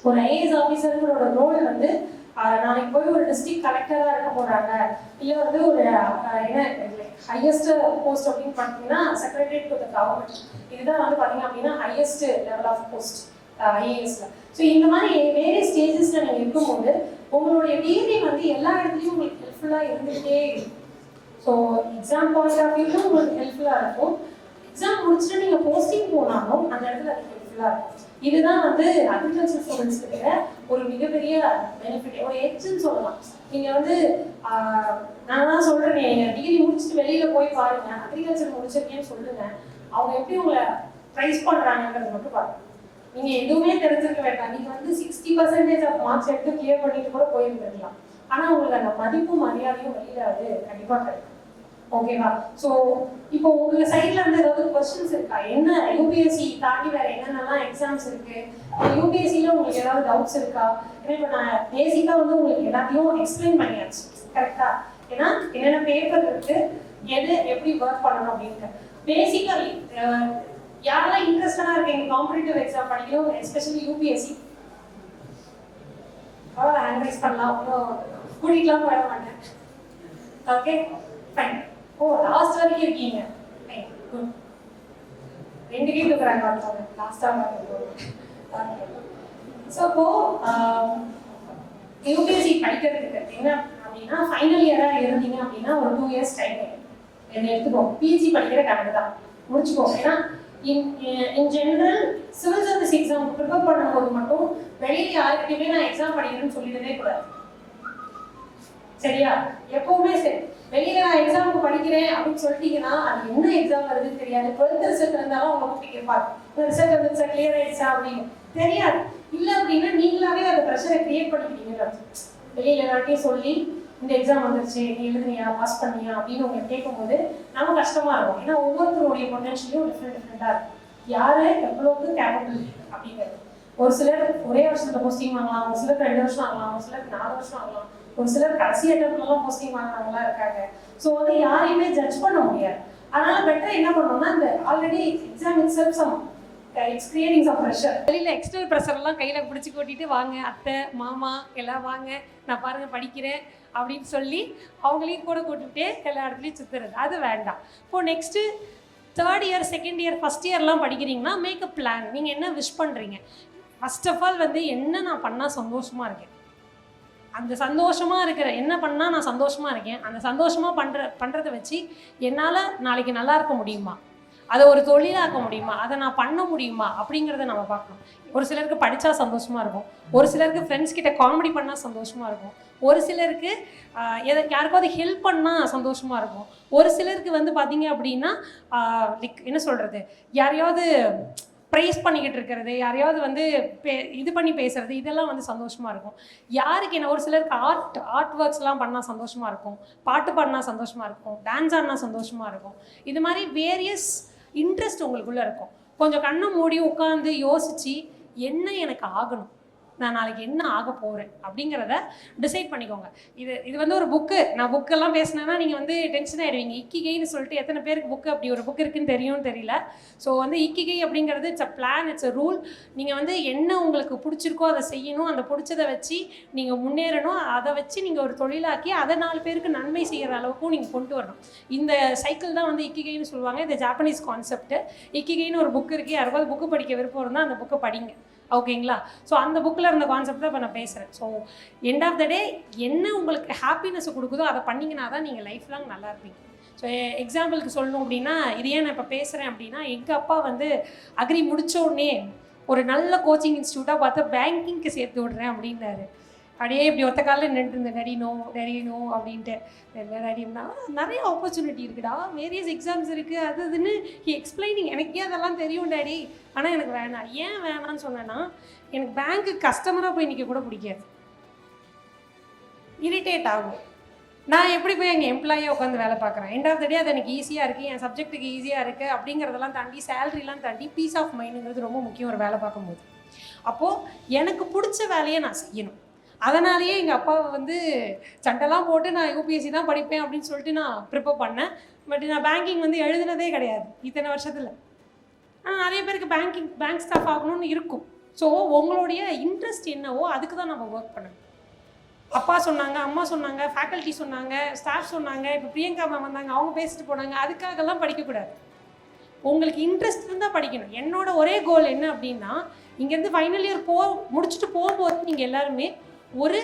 Speaker 1: ஒரு ஐஏஎஸ் ஆஃபீஸர்களோட ரோல் வந்து நாளைக்கு போய் ஒரு டிஸ்ட்ரிக்ட் கலெக்டராக இருக்க போறாங்க, இல்லை வந்து ஒரு என்ன ஹையஸ்ட் போஸ்ட் அப்படின்னு பார்த்தீங்கன்னா செக்ரட்டரியேட் டு த கவர்மெண்ட். இதுதான் வந்து பார்த்தீங்க அப்படின்னா ஹையஸ்ட் லெவல் ஆஃப் போஸ்ட் ஐஏஎஸ்ல. ஸோ இந்த மாதிரி வேரியஸ் ஸ்டேஜஸ்ல நீங்கள் இருக்கும்போது உங்களுடைய டிகிரி வந்து எல்லா இடத்துலையும் உங்களுக்கு ஹெல்ப்ஃபுல்லாக இருந்துகிட்டே இருக்கும். ஸோ எக்ஸாம் பாயிண்ட் ஆஃப் வியூலும் உங்களுக்கு ஹெல்ப்ஃபுல்லாக இருக்கும். எக்ஸாம் முடிச்சுட்டு நீங்கள் போஸ்டிங் போனாலும் அந்த இடத்துல அது ஹெல்ப்ஃபுல்லாக இருக்கும். இதுதான் வந்து அக்ரிகல்ச்சர் ஸ்டூடெண்ட்ஸ்க்கு இருக்கிற ஒரு மிகப்பெரிய பெனிஃபிட், ஒரு எட்ஜுன்னு சொல்லலாம். நீங்கள் வந்து நான் தான் சொல்கிறேன், நீங்கள் டிகிரி முடிச்சுட்டு வெளியில் போய் பாருங்க, அக்ரிகல்ச்சர் முடிச்சிருக்கேன்னு சொல்லுங்க, அவங்க எப்படி உங்களை ப்ரைஸ் பண்ணுறாங்கன்றது மட்டும் பாருங்க. நீங்கள் எதுவுமே தெரிஞ்சிருக்க வேண்டாம், நீங்கள் வந்து 60% ஆஃப் மார்க்ஸ் எடுத்து கிளியர் பண்ணிட்டு கூட போயிருந்துருக்கலாம். ஆனால் உங்களுக்கு அந்த மதிப்பும் மரியாதையும் வெளியில் அது கண்டிப்பாக கிடைக்கும். ஓகேவா? ஸோ இப்போ உங்க சைட்ல இருந்து ஏதாவது கொஸ்டின்ஸ் இருக்கா? என்ன யூபிஎஸ்சி தாண்டி வேற என்னென்னலாம் எக்ஸாம்ஸ் இருக்கு, யூபிஎஸ்சியில் உங்களுக்கு ஏதாவது டவுட்ஸ் இருக்கா? ஏன்னா இப்போ நான் பேசிக்காக வந்து உங்களுக்கு எல்லாத்தையும் எக்ஸ்பிளைன் பண்ணியாச்சு கரெக்டா. ஏன்னா என்னென்ன பேப்பர் இருக்கு, எது எப்படி ஒர்க் பண்ணணும் அப்படின்ட்டு பேசிக்கலி யாரெல்லாம் இன்ட்ரெஸ்டடாக இருக்கீங்க காம்படிட்டிவ் எக்ஸாம் படிக்கணும், எஸ்பெஷலி யூபிஎஸ்சி, அவ்வளோ ஹேண்ட் ரைஸ் பண்ணலாம், ஒன்றும் கூட்டிகிட்டுலாம் வர மாட்டேன். Okay fine. ஓ லாஸ்ட் வரைக்கும் இருக்கீங்க, ஃபைன் குட். 2 கே தூக்குறாங்க பார்த்தோம் லாஸ்ட்டாக பார்த்து. ஸோ இப்போ யூபிஎஸ்சி படிக்கிறதுக்கு என்ன அப்படின்னா ஃபைனல் இயராக இருந்தீங்க அப்படின்னா ஒரு 2 இயர்ஸ் டைம் என்ன எடுத்துக்கோ. பிஜி படிக்கிற கணக்கு தான் முடிச்சுக்கோ. ஏன்னா in general civil service exam prepare பண்ணும்போது மட்டும் வெளியில் யாருக்கிட்டையுமே நான் எக்ஸாம் படிக்கிறேன்னு சொல்லிடவே கூடாது, சரியா? எப்பவுமே சரி, வெளியில நான் எக்ஸாமுக்கு படிக்கிறேன் அப்படின்னு சொல்லிட்டீங்கன்னா அது என்ன எக்ஸாம் வருதுன்னு தெரியாது. 12th ரிசல்ட் இருந்தாலும் அவங்க கூப்பிட்டு கேட்பாங்க, இந்த ரிசல்ட் வந்துச்சா, கிளியர் ஆயிடுச்சா அப்படின்னு தெரியாது. இல்லை அப்படின்னா நீங்களாவே அந்த ப்ரெஷரை கிரியேட் பண்ணிக்கிட்டீங்க. வெளியில எல்லாத்தையும் சொல்லி இந்த எக்ஸாம் வந்துருச்சு, நீ எழுதுனியா, பாஸ் பண்ணியா அப்படின்னு உங்களை கேட்கும்போது நம்ம கஷ்டமா இருக்கும். ஏன்னா ஒவ்வொருத்தருடைய பொட்டன்ஷியலும் டிஃப்ரெண்டாக இருக்கும், யாரு எவ்வளோக்கு கேப்பபிள் அப்படிங்கிறது. ஒரு சிலர் ஒரே வருஷத்துல போஸ்டிங் வாங்கலாம், ஒரு சிலருக்கு 2 வருஷம் ஆகலாம், ஒரு சிலருக்கு 4 வருஷம் ஆகலாம், ஒரு சிலர் கடைசி அட்டம்ப்ட்லாம் போஸ்டிங் வாங்கினவங்களாம் இருக்காங்க. ஸோ வந்து யாரையுமே ஜட்ஜ் பண்ண முடியாது. அதனால பெட்டர் என்ன பண்ணணும்னா இந்த already exam itself some it's creating some pressure. வெளியில் எக்ஸ்டர்னல் ப்ரெஷர்லாம் கையில் பிடிச்சி கூட்டிட்டு வாங்க அத்தை மாமா எல்லாம் வாங்க நான் பாருங்க படிக்கிறேன் அப்படின்னு சொல்லி அவங்களையும் கூட கூட்டிகிட்டே எல்லா இடத்துலையும் சுற்றுறது அது வேண்டாம். இப்போது next 3rd year 2nd year 1st இயர்லாம் படிக்கிறீங்கன்னா மேக் அ பிளான். நீங்கள் என்ன விஷ் பண்ணுறீங்க? ஃபர்ஸ்ட் ஆஃப் ஆல் வந்து என்ன நான் பண்ணால் சந்தோஷமாக இருக்கேன், அந்த சந்தோஷமாக இருக்கிற என்ன பண்ணால் நான் சந்தோஷமாக இருக்கேன், அந்த சந்தோஷமாக பண்ணுறதை வச்சு என்னால் நாளைக்கு நல்லா இருக்க முடியுமா, அதை ஒரு தொழிலாக்க முடியுமா, அதை நான் பண்ண முடியுமா அப்படிங்கிறத நம்ம பார்க்கணும். ஒரு சிலருக்கு படித்தா சந்தோஷமாக இருக்கும், ஒரு சிலருக்கு ஃப்ரெண்ட்ஸ் கிட்ட காமெடி பண்ணால் சந்தோஷமாக இருக்கும், ஒரு சிலருக்கு யாருக்காவது ஹெல்ப் பண்ணால் சந்தோஷமாக இருக்கும், ஒரு சிலருக்கு வந்து பார்த்தீங்க அப்படின்னா லைக் என்ன சொல்கிறது யாரையாவது ப்ரைஸ் பண்ணிக்கிட்டு இருக்கிறது, யாரையாவது வந்து இது பண்ணி பேசுறது, இதெல்லாம் வந்து சந்தோஷமாக இருக்கும். யாருக்கு என்ன ஒரு சிலருக்கு ஆர்ட் ஒர்க்ஸ்லாம் பண்ணால் சந்தோஷமாக இருக்கும், பாட்டு பாடினா சந்தோஷமாக இருக்கும், டான்ஸ் ஆடினா சந்தோஷமாக இருக்கும். இது மாதிரி வேரியஸ் இன்ட்ரெஸ்ட் உங்களுக்குள்ளே இருக்கும். கொஞ்சம் கண்ணை மூடி உட்காந்து யோசித்து என்ன எனக்கு ஆகணும், நான் நாளைக்கு என்ன ஆக போகிறேன் அப்படிங்கிறத டிசைட் பண்ணிக்கோங்க. இது வந்து ஒரு புக்கு. நான் புக்கெல்லாம் பேசினேன்னா நீங்கள் வந்து டென்ஷன் ஆகிடுவீங்க. இக்கிகைன்னு சொல்லிட்டு எத்தனை பேருக்கு புக்கு அப்படி ஒரு புக் இருக்குன்னு தெரியும்னு தெரியல. ஸோ வந்து இக்கிகை அப்படிங்கிறது it's a plan, it's a rule. நீங்கள் வந்து என்ன உங்களுக்கு பிடிச்சிருக்கோ அதை செய்யணும், அந்த பிடிச்சதை வச்சு நீங்கள் முன்னேறணும், அதை வச்சு நீங்கள் ஒரு தொழிலாக்கி அதை 4 பேருக்கு நன்மை செய்கிற அளவுக்கும் நீங்கள் கொண்டு வரணும். இந்த சைக்கிள் தான் வந்து இக்கிகைன்னு சொல்லுவாங்க. இது ஜாப்பனீஸ் கான்செப்ட். இக்கிகைன்னு ஒரு புக் இருக்குது, யாருக்காவது புக்கு படிக்க விருப்பம் இருந்தால் அந்த புக்கை படிங்க, ஓகேங்களா? ஸோ அந்த புக்கில் இருந்த கான்செப்ட் தான் இப்போ நான் பேசுகிறேன். ஸோ எண்ட் ஆஃப் த டே என்ன உங்களுக்கு ஹாப்பினஸ் கொடுக்குதோ அதை பண்ணிங்கன்னா தான் நீங்கள் லைஃப் லாங் நல்லா இருப்பீங்க. ஸோ எக்ஸாம்பிளுக்கு சொல்லணும் அப்படின்னா இது ஏன் நான் இப்போ பேசுகிறேன் அப்படின்னா எங்கள் அப்பா வந்து அக்ரி முடித்தோடனே ஒரு நல்ல கோச்சிங் இன்ஸ்டியூட்டாக பார்த்து பேங்கிங்க்கு சேர்த்து விட்றேன் அப்படின்னாரு. அப்படியே இப்படி ஒத்த காலில் நின்றுருந்தேன், டெடினோ அப்படின்ட்டு. டெடினா நிறைய ஆப்பர்ச்சுனிட்டி இருக்குடா, வேரியஸ் எக்ஸாம்ஸ் இருக்குது, அது இதுன்னு எக்ஸ்பிளைனிங். எனக்கே அதெல்லாம் தெரியும் டேடி, ஆனால் எனக்கு வேணாம். ஏன் வேணான்னு சொன்னேன்னா எனக்கு பேங்க்கு கஸ்டமராக போய் நிற்க கூட பிடிக்காது, இரிட்டேட் ஆகும். நான் எப்படி போய் எங்கள் எம்ப்ளாயியாக உட்காந்து வேலை பார்க்குறேன்? எண்ட் ஆஃப் த டே அது எனக்கு ஈஸியாக இருக்குது, என் சப்ஜெக்ட்டுக்கு ஈஸியாக இருக்குது அப்படிங்கிறதெல்லாம் தாண்டி சேலரிலாம் தாண்டி பீஸ் ஆஃப் மைண்டுங்கிறது ரொம்ப முக்கியம் ஒரு வேலை பார்க்கும்போது. அப்போது எனக்கு பிடிச்ச வேலையை நான் செய்யணும். அதனாலேயே எங்கள் அப்பாவை வந்து சண்டைலாம் போட்டு நான் யூபிஎஸ்சி தான் படிப்பேன் அப்படின்னு சொல்லிட்டு நான் ப்ரிப்பேர் பண்ணேன். பட் நான் பேங்கிங் வந்து எழுதுனதே கிடையாது இத்தனை வருஷத்தில். ஆனால் நிறைய பேருக்கு பேங்க் ஸ்டாஃப் ஆகணும்னு இருக்கும். ஸோ உங்களுடைய இன்ட்ரெஸ்ட் என்னவோ அதுக்கு தான் நம்ம ஒர்க் பண்ணணும். அப்பா சொன்னாங்க, அம்மா சொன்னாங்க, ஃபேக்கல்ட்டி சொன்னாங்க, ஸ்டாஃப் சொன்னாங்க, இப்போ பிரியங்கா மேம் வந்தாங்க, அவங்க பேசிட்டு போனாங்க, அதுக்காகலாம் படிக்கக்கூடாது. உங்களுக்கு இன்ட்ரெஸ்ட் இருந்தால் படிக்கணும். என்னோட ஒரே கோல் என்ன அப்படின்னா இங்கேருந்து ஃபைனல் இயர் முடிச்சுட்டு போகும்போது நீங்கள் எல்லாருமே ஒரு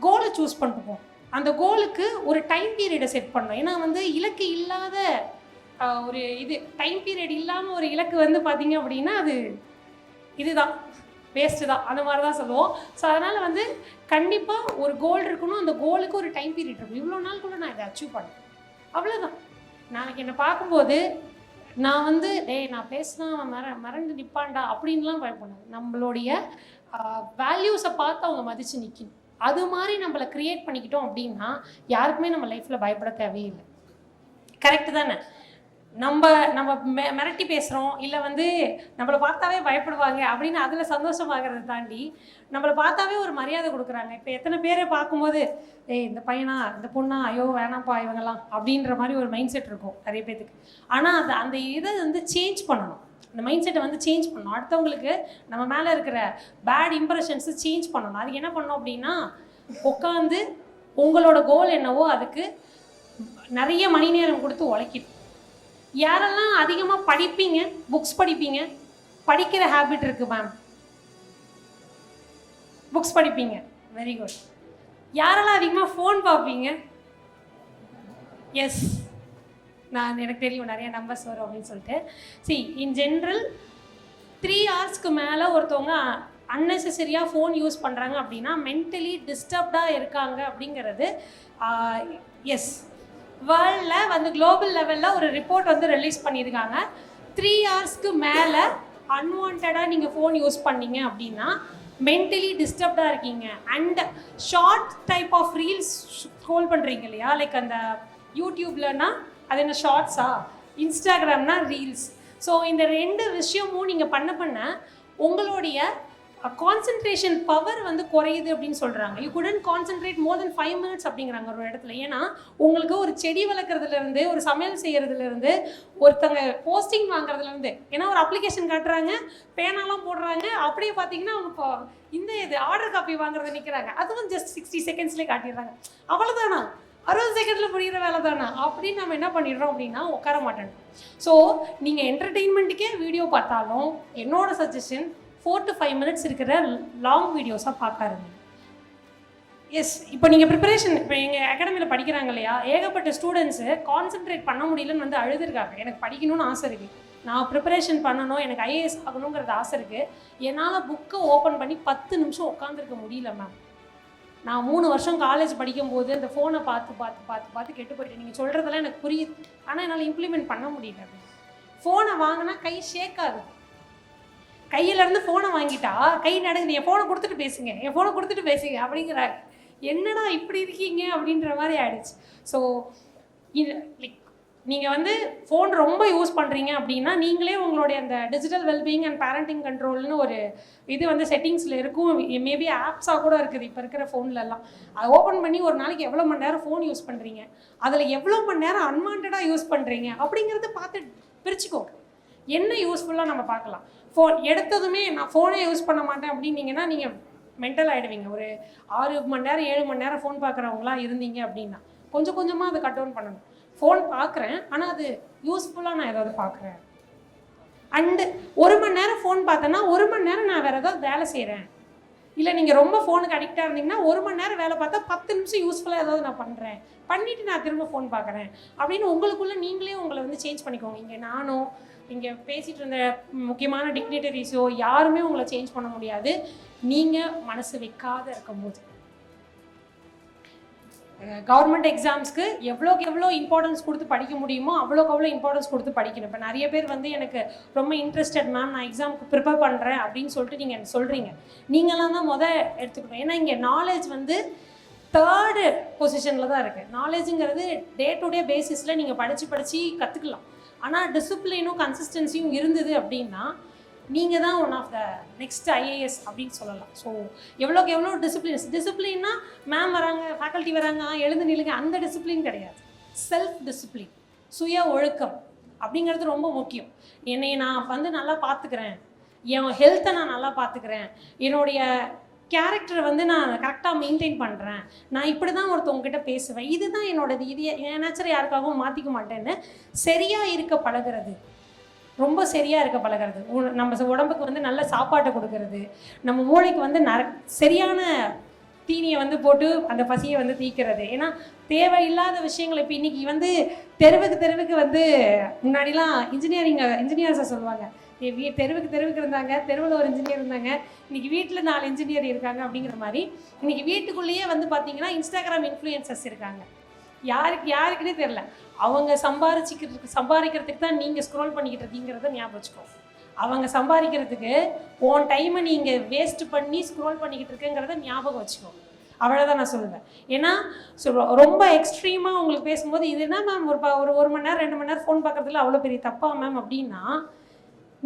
Speaker 1: கோலை சூஸ் பண்ணிப்போம். அந்த கோலுக்கு ஒரு டைம் பீரியடை செட் பண்ணணும். ஏன்னா வந்து இலக்கு இல்லாத ஒரு டைம் பீரியட் இல்லாமல் ஒரு இலக்கு வந்து பார்த்தீங்க அப்படின்னா அது இதுதான் வேஸ்ட்டு தான், அந்த மாதிரி தான் சொல்லுவோம். ஸோ அதனால் வந்து கண்டிப்பாக ஒரு கோல் இருக்கணும், அந்த கோலுக்கு ஒரு டைம் பீரியட் இருக்கும். இவ்வளோ நாளுக்குள்ளே நான் இதை அச்சீவ் பண்ணேன், அவ்வளோதான். நாளைக்கு என்னை பார்க்கும்போது நான் வந்து நான் பேசினா மறந்து நிற்பான்டா அப்படின்லாம் பயப்படாது. நம்மளுடைய வேல்யூஸை பார்த்து அவங்க மதித்து நிற்கணும். அது மாதிரி நம்மளை க்ரியேட் பண்ணிக்கிட்டோம் அப்படின்னா யாருக்குமே நம்ம லைஃப்பில் பயப்பட தேவையில்லை. கரெக்டு தானே? நம்ம மிரட்டி பேசுகிறோம், இல்லை வந்து நம்மளை பார்த்தாவே பயப்படுவாங்க அப்படின்னு அதில் சந்தோஷமாகறதை தாண்டி நம்மளை பார்த்தாவே ஒரு மரியாதை கொடுக்குறாங்க. இப்போ எத்தனை பேரை பார்க்கும்போது இந்த பையனா இந்த பொண்ணா ஐயோ வேணாம்ப்பா இவங்கெல்லாம் அப்படின்ற மாதிரி ஒரு மைண்ட் செட் இருக்கும் நிறைய பேத்துக்கு. ஆனால் அந்த இதை வந்து சேஞ்ச் பண்ணணும், அந்த மைண்ட் செட்டை வந்து சேஞ்ச் பண்ணணும். அடுத்தவங்களுக்கு நம்ம மேலே இருக்கிற பேட் இம்ப்ரெஷன்ஸு சேஞ்ச் பண்ணணும். அதுக்கு என்ன பண்ணணும் அப்படின்னா உட்காந்து உங்களோட கோல் என்னவோ அதுக்கு நிறைய மணி நேரம் கொடுத்து உழைக்கணும். யாரெல்லாம் அதிகமாக படிப்பீங்க, புக்ஸ் படிப்பீங்க, படிக்கிற ஹேபிட் இருக்குது மேம், புக்ஸ் படிப்பீங்க, வெரி குட். யாரெல்லாம் அதிகமாக ஃபோன் பார்ப்பீங்க? எஸ், எனக்கு தெரியும் நிறைய நம்பர்ஸ் வரும் அப்படின்னு சொல்லிட்டு. see இன் ஜென்ரல் 3 ஹவர்ஸ்க்கு மேலே ஒருத்தவங்க அன்னெசரியாக ஃபோன் யூஸ் பண்ணுறாங்க அப்படின்னா மென்டலி டிஸ்டர்ப்டாக இருக்காங்க அப்படிங்கிறது எஸ். வேர்ல்டில் வந்து குளோபல் லெவலில் ஒரு ரிப்போர்ட் வந்து ரிலீஸ் பண்ணியிருக்காங்க. 3 ஹவர்ஸ்க்கு மேலே அன்வான்டாக நீங்கள் ஃபோன் யூஸ் பண்ணீங்க அப்படின்னா மென்டலி டிஸ்டர்ப்டாக இருக்கீங்க. And short type of reels scroll பண்ணுறீங்க இல்லையா, லைக் அந்த யூடியூப்லனா அது என்ன ஷார்ட்ஸா, இன்ஸ்டாகிராம்னா ரீல்ஸ். ஸோ இந்த 2 விஷயமும் நீங்கள் பண்ண உங்களுடைய கான்சென்ட்ரேஷன் பவர் வந்து குறையுது அப்படின்னு சொல்கிறாங்க. You couldn't concentrate more then 5 minutes அப்படிங்கிறாங்க ஒரு இடத்துல. ஏன்னா உங்களுக்கு ஒரு செடி வளர்க்குறதுலேருந்து, ஒரு சமையல் செய்கிறதுலேருந்து, ஒருத்தங்க போஸ்டிங் வாங்குறதுலேருந்து, ஏன்னா ஒரு அப்ளிகேஷன் காட்டுறாங்க, பேனாலாம் போடுறாங்க, அப்படியே பார்த்தீங்கன்னா அவங்க இந்த இது ஆர்டர் காப்பி வாங்குறத நிற்கிறாங்க, அதுவும் ஜஸ்ட் 60 secondsலேயே காட்டிடுறாங்க. அவ்வளோதானா, 60 செகண்டில் முடிகிற வேலை தானா அப்படின்னு நம்ம என்ன பண்ணிடுறோம் அப்படின்னா உட்கார மாட்டோம். ஸோ நீங்கள் என்டர்டெயின்மெண்ட்டுக்கே வீடியோ பார்த்தாலும் என்னோட சஜஷன் 4 to 5 minutes இருக்கிற லாங் வீடியோஸாக பார்க்காருங்க. எஸ், இப்போ நீங்கள் ப்ரிப்பரேஷன், இப்போ எங்கள் அகாடமியில் படிக்கிறாங்க இல்லையா, ஏகப்பட்ட ஸ்டூடெண்ட்ஸு கான்சென்ட்ரேட் பண்ண முடியலன்னு வந்து அழுதுருக்காங்க. எனக்கு படிக்கணும்னு ஆசை இருக்குது, நான் ப்ரிப்பரேஷன் பண்ணணும், எனக்கு ஐஏஎஸ் ஆகணுங்கிறது ஆசை இருக்குது, என்னால் புக்கை ஓப்பன் பண்ணி 10 நிமிஷம் உட்காந்துருக்க முடியல மேம். நான் 3 வருஷம் காலேஜ் படிக்கும்போது அந்த ஃபோனை பார்த்து கெட்டு போயிட்டேன். நீங்கள் சொல்கிறதெல்லாம் எனக்கு புரியுது, ஆனால் என்னால் இம்ப்ளிமெண்ட் பண்ண முடியல. ஃபோனை வாங்கினா கை ஷேக் ஆகுது, கையிலேருந்து ஃபோனை வாங்கிட்டா கை நடங்குது, என் ஃபோனை கொடுத்துட்டு பேசுங்க, என் ஃபோனை கொடுத்துட்டு பேசுங்க அப்படிங்கிறாங்க. என்னடா இப்படி இருக்கீங்க அப்படின்ற மாதிரி ஆயிடுச்சு. ஸோ இது லைக் நீங்கள் வந்து ஃபோன் ரொம்ப யூஸ் பண்ணுறீங்க அப்படின்னா நீங்களே உங்களுடைய அந்த டிஜிட்டல் வெல்பீயிங் அண்ட் பேரண்டிங் கண்ட்ரோல்னு ஒரு இது வந்து செட்டிங்ஸில் இருக்கும், மேபி ஆப்ஸாக கூட இருக்குது இப்போ இருக்கிற ஃபோன்லலாம். அதை ஓப்பன் பண்ணி ஒரு நாளைக்கு எவ்வளோ மணி நேரம் ஃபோன் யூஸ் பண்ணுறீங்க, அதில் எவ்வளோ மணி நேரம் அன்வான்டாக யூஸ் பண்ணுறீங்க அப்படிங்கிறத பார்த்து பிரிச்சுக்கோங்க. என்ன யூஸ்ஃபுல்லாக நம்ம பார்க்கலாம். ஃபோன் எடுத்ததுமே நான் ஃபோனே யூஸ் பண்ண மாட்டேன் அப்படின்னீங்கன்னா நீங்கள் மென்டல் ஆகிடுவீங்க. ஒரு 6 மணி நேரம் 7 மணி நேரம் ஃபோன் பார்க்குறவங்களாம் இருந்தீங்க அப்படின்னா கொஞ்சம் கொஞ்சமாக அதை கட் டவுன் பண்ணணும். ஃபோன் பார்க்குறேன், ஆனால் அது யூஸ்ஃபுல்லாக நான் ஏதாவது பார்க்குறேன். அண்டு 1 மணி நேரம் ஃபோன் பார்த்தேன்னா 1 மணி நேரம் நான் வேறு ஏதாவது வேலை செய்கிறேன். இல்லை நீங்கள் ரொம்ப ஃபோனுக்கு அடிக்டாக இருந்தீங்கன்னா 1 மணி நேரம் வேலை பார்த்தா 10 நிமிஷம் யூஸ்ஃபுல்லாக ஏதாவது நான் பண்ணுறேன், பண்ணிவிட்டு நான் திரும்ப ஃபோன் பார்க்குறேன் அப்படின்னு உங்களுக்குள்ளே நீங்களே உங்களை வந்து சேஞ்ச் பண்ணிக்கோங்க. இங்கே நானும் இங்கே பேசிகிட்டு இருந்த முக்கியமான டிக்னிட்டரிஸோ யாருமே உங்களை சேஞ்ச் பண்ண முடியாது நீங்கள் மனசு வைக்காத இருக்கும்போது. கவர்மெண்ட் எக்ஸாம்ஸ்க்கு எவ்வளோக்கு எவ்வளோ இம்பார்ட்டன்ஸ் கொடுத்து படிக்க முடியுமோ அவ்வளோக்கு அவ்வளோ இம்பார்ட்டன்ஸ் கொடுத்து படிக்கணும். இப்போ நிறைய பேர் வந்து எனக்கு ரொம்ப இன்ட்ரெஸ்டட் மேம், நான் எக்ஸாமுக்கு ப்ரிப்பேர் பண்ணுறேன் அப்படின்னு சொல்லிட்டு நீங்கள் எனக்கு சொல்கிறீங்க. நீங்களாம் தான் எடுத்துக்கணும். ஏன்னா இங்கே நாலேஜ் வந்து 3rd பொசிஷனில் தான் இருக்குது. நாலேஜுங்கிறது டே டு டே பேசிஸில் நீங்கள் படித்து கற்றுக்கலாம். ஆனால் டிசிப்ளினும் கன்சிஸ்டன்சியும் இருந்தது அப்படின்னா நீங்கள் தான் one of the next IAS அப்படின்னு சொல்லலாம். ஸோ எவ்வளோக்கு எவ்வளோ டிசிப்ளின்னா மேம் வராங்க, ஃபேக்கல்ட்டி வராங்க, எழுந்து நில்லுங்க, அந்த டிசிப்ளின் கிடையாது. செல்ஃப் டிசிப்ளின், சுய ஒழுக்கம் அப்படிங்கிறது ரொம்ப முக்கியம். என்னை நான் வந்து நல்லா பார்த்துக்கிறேன், என் ஹெல்த்தை நான் நல்லா பார்த்துக்கிறேன், என்னுடைய கேரக்டரை வந்து நான் கரெக்டாக மெயின்டைன் பண்ணுறேன், நான் இப்படி தான் ஒருத்தவங்ககிட்ட பேசுவேன், இதுதான் என்னோடது, இது என் நேச்சரை யாருக்காகவும் மாற்றிக்க மாட்டேன்னு சரியாக இருக்க பழகிறது, ரொம்ப சரியாக இருக்க பழகிறது. நம்ம உடம்புக்கு வந்து நல்ல சாப்பாட்டை கொடுக்கறது, நம்ம மூளைக்கு வந்து சரியான தீனியை வந்து போட்டு அந்த பசியை வந்து தீக்கிறது. ஏன்னா தேவையில்லாத விஷயங்கள் இப்போ இன்றைக்கி வந்து தெருவுக்கு வந்து முன்னாடிலாம் இன்ஜினியர்ஸை சொல்லுவாங்க, தெருவுக்கு இருந்தாங்க, தெருவில் ஒரு இன்ஜினியர் இருந்தாங்க, இன்றைக்கி வீட்டில் 4 இன்ஜினியர் இருக்காங்க அப்படிங்கிற மாதிரி இன்றைக்கி வீட்டுக்குள்ளேயே வந்து பார்த்திங்கன்னா இன்ஸ்டாகிராம் இன்ஃப்ளூயன்சர்ஸ் இருக்காங்க. யாருக்குன்னே தெரில, அவங்க சம்பாதிக்கிறதுக்கு தான் நீங்கள் ஸ்க்ரோல் பண்ணிக்கிட்டு இருக்கீங்கிறத ஞாபகம் வச்சுக்கோங்க. அவங்க சம்பாதிக்கிறதுக்கு உன் டைமை நீங்கள் வேஸ்ட் பண்ணி ஸ்க்ரோல் பண்ணிக்கிட்டு இருக்குங்கிறத ஞாபகம் வச்சுக்கோங்க. அவ்வளோதான் நான் சொல்லுவேன். ஏன்னா ரொம்ப எக்ஸ்ட்ரீமாக உங்களுக்கு பேசும்போது இது என்ன மேம் ஒரு 1 மணி நேரம் 2 மணி நேரம் ஃபோன் பார்க்குறதுல அவ்வளோ பெரிய தப்பா மேம் அப்படின்னா,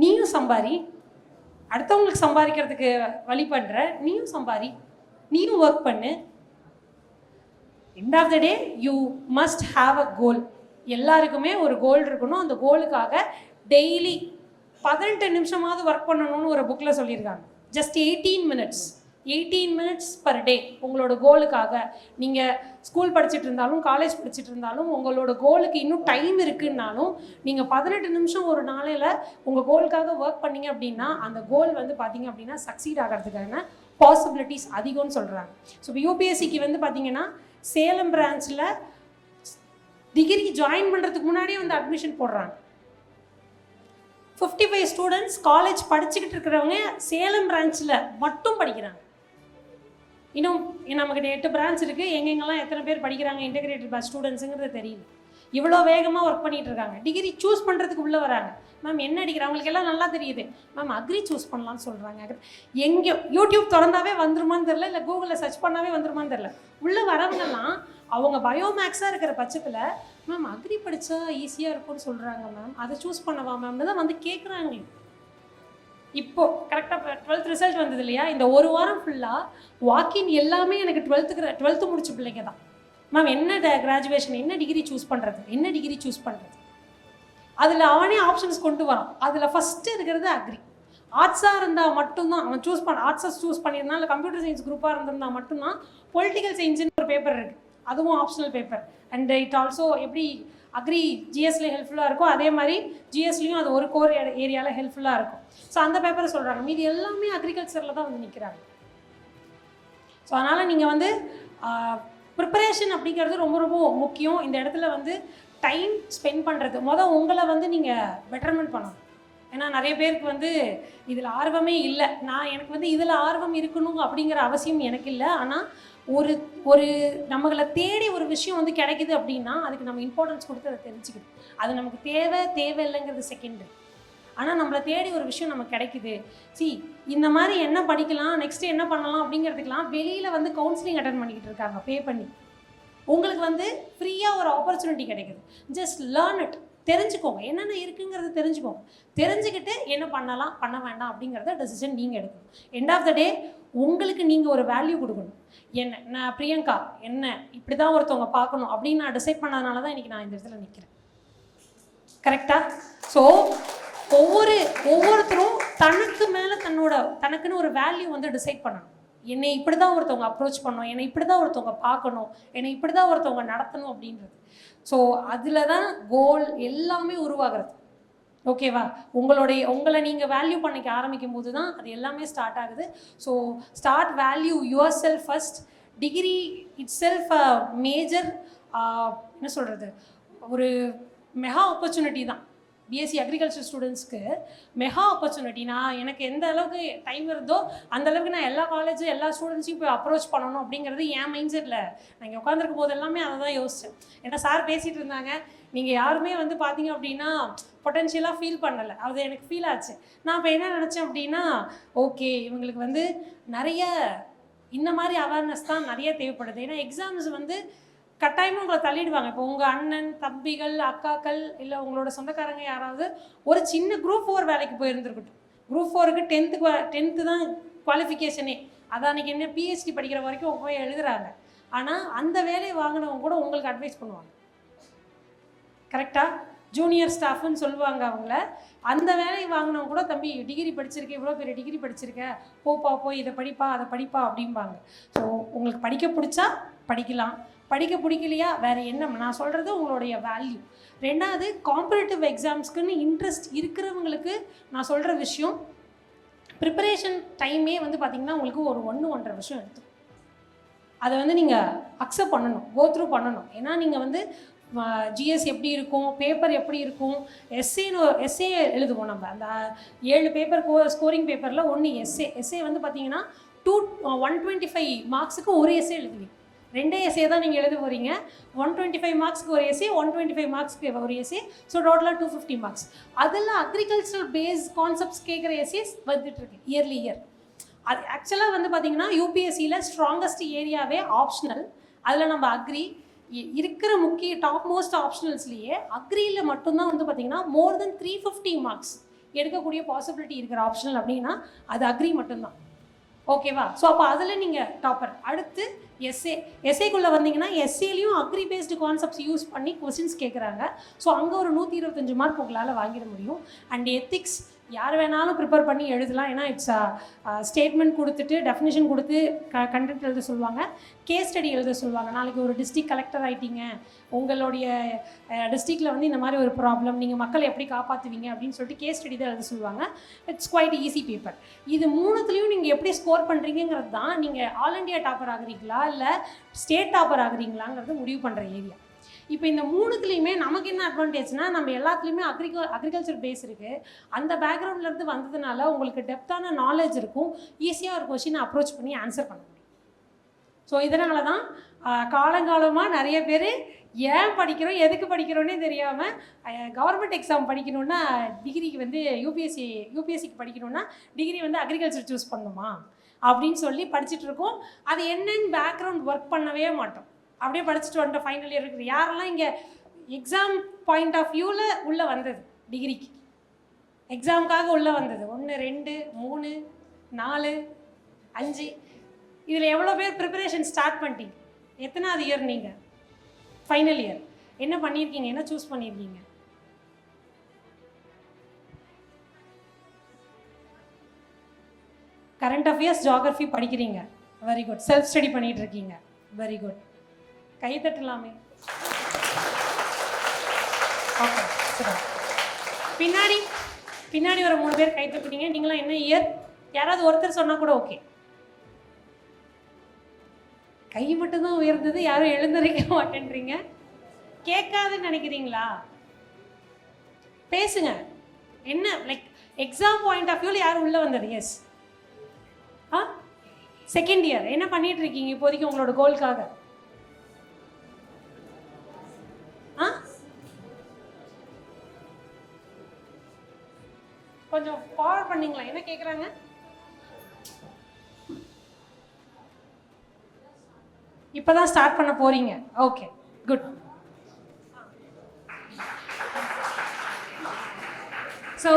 Speaker 1: நீயும் சம்பாரி, அடுத்தவங்களுக்கு சம்பாதிக்கிறதுக்கு வழி பண்ணுற, நீயும் சம்பாரி, நீயும் ஒர்க் பண்ணு. End of the day you must have a goal. எல்லாருக்குமே ஒரு கோல் இருக்கணும். அந்த கோலுக்காக டெய்லி 18 நிமிஷமாவது ஒர்க் பண்ணணும்னு ஒரு புக்கில் சொல்லியிருக்காங்க. ஜஸ்ட் 18 minutes per day உங்களோட கோலுக்காக. நீங்கள் ஸ்கூல் படிச்சுட்டு இருந்தாலும் காலேஜ் படிச்சுட்டு இருந்தாலும் உங்களோட கோலுக்கு இன்னும் டைம் இருக்குன்னாலும் நீங்கள் 18 நிமிஷம் ஒரு நாளையில் உங்கள் கோலுக்காக ஒர்க் பண்ணிங்க அப்படின்னா அந்த கோல் வந்து பார்த்தீங்க அப்படின்னா சக்சீட் ஆகிறதுக்கான பாசிபிலிட்டிஸ் அதிகம்னு சொல்கிறாங்க. ஸோ இப்போ யூபிஎஸ்சிக்கு வந்து பார்த்தீங்கன்னா சேலம் பிரான்ச்சில் டிகிரி ஜாயின் பண்ணுறதுக்கு முன்னாடியே வந்து அட்மிஷன் போடுறாங்க. 55 ஸ்டூடெண்ட்ஸ் காலேஜ் படிச்சுக்கிட்டு இருக்கிறவங்க சேலம் பிரான்ச்சில் மட்டும் படிக்கிறாங்க. இன்னும் நமக்கிட்ட 8 பிரான்ச் இருக்குது, எங்கெங்கெல்லாம் எத்தனை பேர் படிக்கிறாங்க இன்டெகிரேட்டட் பேட்ச் ஸ்டூடெண்ட்ஸுங்கிறது தெரியல. இவ்வளோ வேகமாக ஒர்க் பண்ணிகிட்டு இருக்காங்க. டிகிரி சூஸ் பண்ணுறதுக்கு உள்ளே வராங்க. மேம் என்ன அடிக்கிறேன், அவங்களுக்கு எல்லாம் நல்லா தெரியுது மேம், அக்ரி சூஸ் பண்ணலான்னு சொல்கிறாங்க. எங்கே யூடியூப் திறந்தாவே வந்துருமான்னு தெரில, இல்லை கூகுளில் சர்ச் பண்ணாவே வந்துருமான்னு தெரில. உள்ளே வரவங்கெல்லாம் அவங்க பயோமேக்ஸாக இருக்கிற பட்சத்தில் மேம் அக்ரி படித்தா ஈஸியாக இருக்கும்னு சொல்கிறாங்க மேம், அதை சூஸ் பண்ணவா மேம்னு தான் வந்து கேட்குறாங்க. இப்போ கரெக்டாக 12th ரிசல்ட் வந்தது இல்லையா, இந்த ஒரு வாரம் ஃபுல்லாக வாக்கின் எல்லாமே எனக்கு 12th முடிச்ச பிள்ளைங்க தான். மேம் என்ன கிராஜுவேஷன், என்ன டிகிரி சூஸ் பண்ணுறது, அதில் அவனே ஆப்ஷன்ஸ் கொண்டு வரான். அதில் ஃபஸ்ட்டு இருக்கிறது அக்ரி. ஆர்ட்ஸாக இருந்தால் மட்டும்தான் அவன் ஆர்ட்ஸை சூஸ் பண்ணியிருந்தான், இல்லை கம்ப்யூட்டர் சயின்ஸ் குரூப்பாக இருந்திருந்தால் மட்டும்தான் பொலிட்டிக்கல் சயின்ஸ்னு ஒரு பேப்பர் இருக்குது, அதுவும் optional paper. And it also எப்படி அக்ரி ஜிஎஸ்ல ஹெல்ப்ஃபுல்லாக இருக்கும், அதே மாதிரி ஜிஎஸ்லையும் அது ஒரு கோர் ஏரியாவில் ஹெல்ப்ஃபுல்லாக இருக்கும். ஸோ அந்த பேப்பரை சொல்கிறாங்க. மீதி எல்லாமே அக்ரிகல்ச்சரில் தான் வந்து நிற்கிறாங்க. ஸோ அதனால் நீங்கள் வந்து ப்ரிப்பரேஷன் அப்படிங்கிறது ரொம்ப ரொம்ப முக்கியம். இந்த இடத்துல வந்து டைம் ஸ்பெண்ட் பண்ணுறது உங்களை வந்து நீங்கள் பெட்டர்மெண்ட் பண்ணணும். ஏன்னா நிறைய பேருக்கு வந்து இதில் ஆர்வமே இல்லை. எனக்கு வந்து இதில் ஆர்வம் இருக்கணும் அப்படிங்கிற அவசியம் எனக்கு இல்லை. ஆனால் ஒரு நம்மளை தேடி ஒரு விஷயம் வந்து கிடைக்குது அப்படின்னா அதுக்கு நம்ம இம்பார்ட்டன்ஸ் கொடுத்து அதை தெரிஞ்சுக்கணும். அது நமக்கு தேவையில்லைங்கிறது செகண்டரி. ஆனால் நம்மளை தேடி ஒரு விஷயம் நமக்கு கிடைக்குது, இந்த மாதிரி என்ன படிக்கலாம், நெக்ஸ்ட்டு என்ன பண்ணலாம் அப்படிங்கிறதுக்கெலாம் வெளியில் வந்து கவுன்சிலிங் அட்டன் பண்ணிக்கிட்டு இருக்காங்க பே பண்ணி. உங்களுக்கு வந்து ஃப்ரீயாக ஒரு ஆப்பர்ச்சுனிட்டி கிடைக்குது. ஜஸ்ட் லேர்ன் இட், தெரிஞ்சுக்கோங்க, என்னென்ன இருக்குங்கிறது தெரிஞ்சுக்கோங்க. தெரிஞ்சுக்கிட்டு என்ன பண்ணலாம் பண்ண வேண்டாம் அப்படிங்கிறத டெசிஷன் நீங்கள் எடுக்கணும். எண்ட் ஆஃப் த டே உங்களுக்கு நீங்கள் ஒரு வேல்யூ கொடுக்கணும். நான் பிரியங்கா என்ன இப்படி தான் ஒருத்தவங்க பார்க்கணும் அப்படின்னு நான் டிசைட் பண்ணதுனால தான் இன்றைக்கி நான் இந்த இடத்துல நிற்கிறேன். கரெக்டாக? ஸோ ஒவ்வொருத்தரும் தனக்கு மேலே தனக்குன்னு ஒரு வேல்யூ வந்து டிசைட் பண்ணணும். என்னை இப்படி தான் ஒருத்தவங்க அப்ரோச் பண்ணணும், என்னை இப்படி தான் ஒருத்தவங்க பார்க்கணும், என்னை இப்படி தான் ஒருத்தவங்க நடத்தணும் அப்படின்றது. ஸோ அதில் தான் கோல் எல்லாமே உருவாகிறது. ஓகேவா? உங்களை நீங்கள் வேல்யூ பண்ணிக்க ஆரம்பிக்கும் போது தான் அது எல்லாமே ஸ்டார்ட் ஆகுது. So start value your self first. Degree it self major என்ன சொல்கிறது, ஒரு மெகா ஆப்பர்ச்சுனிட்டி தான். பிஎஸ்சி அக்ரிகல்ச்சர் ஸ்டூடெண்ட்ஸ்க்கு மெகா ஆப்பர்ச்சுனிட்டி. எனக்கு எந்த அளவுக்கு டைம் இருந்தோ அந்த அளவுக்கு நான் எல்லா காலேஜ் எல்லா ஸ்டூடெண்ட்ஸையும் போய் அப்ரோச் பண்ணணும் அப்படிங்கிறது என் மைண்ட் செட்டில். நான் இங்கே உட்காந்துருக்கும் போது எல்லாமே அதை தான் யோசித்தேன். ஏன்னா சார் பேசிகிட்டு இருந்தாங்க, நீங்கள் யாருமே வந்து பார்த்தீங்க அப்படின்னா பொட்டென்ஷியலாக ஃபீல் பண்ணலை. அது எனக்கு ஃபீல் ஆச்சு. நான் இப்போ என்ன நினச்சேன் அப்படின்னா, ஓகே இவங்களுக்கு வந்து நிறைய இந்த மாதிரி அவேர்னஸ் தான் நிறைய தேவைப்படுது. ஏன்னா எக்ஸாம்ஸ் வந்து கட்டாயமாக உங்களை தள்ளிடுவாங்க. இப்போ உங்கள் அண்ணன் தம்பிகள் அக்காக்கள் இல்லை உங்களோட சொந்தக்காரங்க யாராவது ஒரு சின்ன குரூப் 4 வேலைக்கு போயிருந்துருக்கட்டும். குரூப் 4க்கு 10th தான் குவாலிஃபிகேஷனே. அதான் அன்றைக்கி என்ன பிஹெச்டி படிக்கிற வரைக்கும் போய் எழுதுகிறாங்க. ஆனால் அந்த வேலையை வாங்கினவங்க கூட உங்களுக்கு அட்வைஸ் பண்ணுவாங்க. கரெக்டாக? ஜூனியர் ஸ்டாஃப்னு சொல்லுவாங்க அவங்கள. அந்த வேலையை வாங்கினவங்க கூட, தம்பி டிகிரி படிச்சிருக்கேன், இவ்வளோ பெரிய டிகிரி படிச்சிருக்கேன், போய் இதை படிப்பா அதை படிப்பா அப்படிம்பாங்க. ஸோ உங்களுக்கு படிக்க பிடிச்சா படிக்கலாம், படிக்க பிடிக்கலையா வேறு என்ன. நான் சொல்கிறது உங்களுடைய வேல்யூ. ரெண்டாவது, காம்படிட்டிவ் எக்ஸாம்ஸ்க்குன்னு இன்ட்ரெஸ்ட் இருக்கிறவங்களுக்கு நான் சொல்கிற விஷயம், ப்ரிப்பரேஷன் டைமே வந்து பார்த்திங்கன்னா உங்களுக்கு ஒரு 1-1.5 வருஷம் எடுத்து அதை வந்து நீங்கள் அக்செப்ட் பண்ணணும், கோத்ரூ பண்ணணும். ஏன்னா நீங்கள் வந்து ஜிஎஸ் எப்படி இருக்கும், பேப்பர் எப்படி இருக்கும், எஸ்ஏ எழுதுவோம் நம்ம. அந்த 7 பேப்பர் ஸ்கோரிங் பேப்பரில் 1 எஸ்ஏ வந்து பார்த்தீங்கன்னா 125 மார்க்ஸுக்கு ஒரு எஸ்ஏ எழுதுவீங்க. 2 எஸ்ஏ தான் நீங்கள் எழுத போகிறீங்க. 125 மார்க்ஸ்க்கு ஒரு எஸ்ஏ, 125 மார்க்ஸ்க்கு ஒரு எஸ்ஏ. ஸோ டோட்டலாக 250 மார்க்ஸ். அதில் அக்ரிகல்ச்சரல் பேஸ் கான்செப்ட்ஸ் கேட்குற எஸ்ஏஸ் வந்துட்டுருக்கு இயர். அது ஆக்சுவலாக வந்து பார்த்திங்கன்னா யூபிஎஸ்சியில் ஸ்ட்ராங்கஸ்ட் ஏரியாவே ஆப்ஷனல். அதில் நம்ம அக்ரி இருக்கிற முக்கிய டாப் மோஸ்ட் ஆப்ஷனல்ஸ்லேயே அக்ரியில் மட்டும்தான் வந்து பார்த்திங்கன்னா more than 350 மார்க்ஸ் எடுக்கக்கூடிய பாசிபிலிட்டி இருக்கிற ஆப்ஷனல் அப்படின்னா அது அக்ரி மட்டும்தான். ஓகேவா? ஸோ அப்போ அதில் நீங்கள் டாப்பர். அடுத்து எஸ்ஏக்குள்ளே வந்தீங்கன்னா எஸ்ஏலையும் அக்ரி பேஸ்டு கான்செப்ட்ஸ் யூஸ் பண்ணி கொஸ்டின்ஸ் கேட்குறாங்க. ஸோ அங்கே ஒரு 125 மார்க் உங்களால் வாங்கிட முடியும். அண்ட் எத்திக்ஸ் யார் வேணாலும் ப்ரிப்பேர் பண்ணி எழுதலாம். ஏன்னா இட்ஸ் ஸ்டேட்மெண்ட் கொடுத்துட்டு டெஃபினேஷன் கொடுத்து கண்டென்ட் எழுத சொல்லுவாங்க, கேஸ் ஸ்டடி எழுத சொல்லுவாங்க. நாளைக்கு ஒரு டிஸ்ட்ரிக்ட் கலெக்டர் ஆகிட்டீங்க, உங்களுடைய டிஸ்ட்ரிக்டில் வந்து இந்த மாதிரி ஒரு ப்ராப்ளம், நீங்கள் மக்களை எப்படி காப்பாற்றுவீங்க அப்படின்னு சொல்லிட்டு கேஸ் ஸ்டடி தான் எழுத சொல்லுவாங்க. It's quite easy paper. இது 3த்துலேயும் நீங்கள் எப்படி ஸ்கோர் பண்ணுறீங்கிறது தான் நீங்கள் ஆல் இண்டியா டாப்பர் ஆகுறீங்களா இல்லை ஸ்டேட் டாப்பர் ஆகுறீங்களாங்கிறது முடிவு பண்ணுற ஏரியா. இப்போ இந்த 3த்துலேயுமே நமக்கு என்ன அட்வான்டேஜ்னா, நம்ம எல்லாத்துலேயுமே அக்ரிகல்ச்சர் பேஸ் இருக்குது. அந்த பேக்ரவுண்ட்லேருந்து வந்ததுனால உங்களுக்கு டெப்த்தான நாலேஜ் இருக்கும், ஈஸியாக ஒரு கொஸ்டினை அப்ரோச் பண்ணி ஆன்சர் பண்ண முடியும். ஸோ இதனால தான் காலங்காலமாக நிறைய பேர் ஏன் படிக்கிறோம் எதுக்கு படிக்கிறோன்னே தெரியாமல் கவர்மெண்ட் எக்ஸாம் படிக்கணுன்னா டிகிரிக்கு வந்து யூபிஎஸ்சிக்கு படிக்கணுன்னா டிகிரி வந்து அக்ரிகல்ச்சர் சூஸ் பண்ணணுமா அப்படின்னு சொல்லி படிச்சுட்டு இருக்கோம். அது என்னன்னு பேக்ரவுண்ட் ஒர்க் பண்ணவே மாட்டோம். அப்படியே படிச்சுட்டு வந்துட்டோம். ஃபைனல் இயர் இருக்குது. யாரெல்லாம் இங்கே எக்ஸாம் பாயிண்ட் ஆஃப் வியூவில் உள்ளே வந்தது டிகிரிக்கு எக்ஸாமுக்காக உள்ளே வந்தது 1 2 3 4 5. இதில் எவ்வளோ பேர் ப்ரிப்பரேஷன் ஸ்டார்ட் பண்ணிட்டீங்க? எத்தனாவது இயர் நீங்கள்? Final year. என்ன பண்ணியிருக்கீங்க? என்ன சூஸ் பண்ணியிருக்கீங்க? கரண்ட் அஃபேர்ஸ், ஜியாகிரஃபி படிக்கிறீங்க. Very good. செல்ஃப் ஸ்டடி பண்ணிகிட்டு இருக்கீங்க. Very good. கை தட்டலாமே. ஓகே, சரி. பின்னாடி ஒரு 3 பேர் கை தட்டுறீங்க. நீங்களாம் என்ன இயர்? யாராவது ஒருத்தர் சொன்னால் கூட ஓகே. கை மட்டும்தான் உயர்ந்தது, யாரும் எழுந்திருக்க மாட்டேன்றீங்க. கேட்காதுன்னு நினைக்கிறீங்களா? பேசுங்க. என்ன லைக் எக்ஸாம் பாயிண்ட் ஆஃப் வியூவில் யாரும் உள்ளே வந்தது? எஸ். Second year. என்ன பண்ணிட்டு இருக்கீங்க இப்போதைக்கு உங்களோட கோலுக்காக? கொஞ்சம் ஃபார்வர்ட் பண்ணீங்களா? என்ன கேட்குறாங்க? இப்போதான் ஸ்டார்ட் பண்ண போறீங்க. Okay, good. So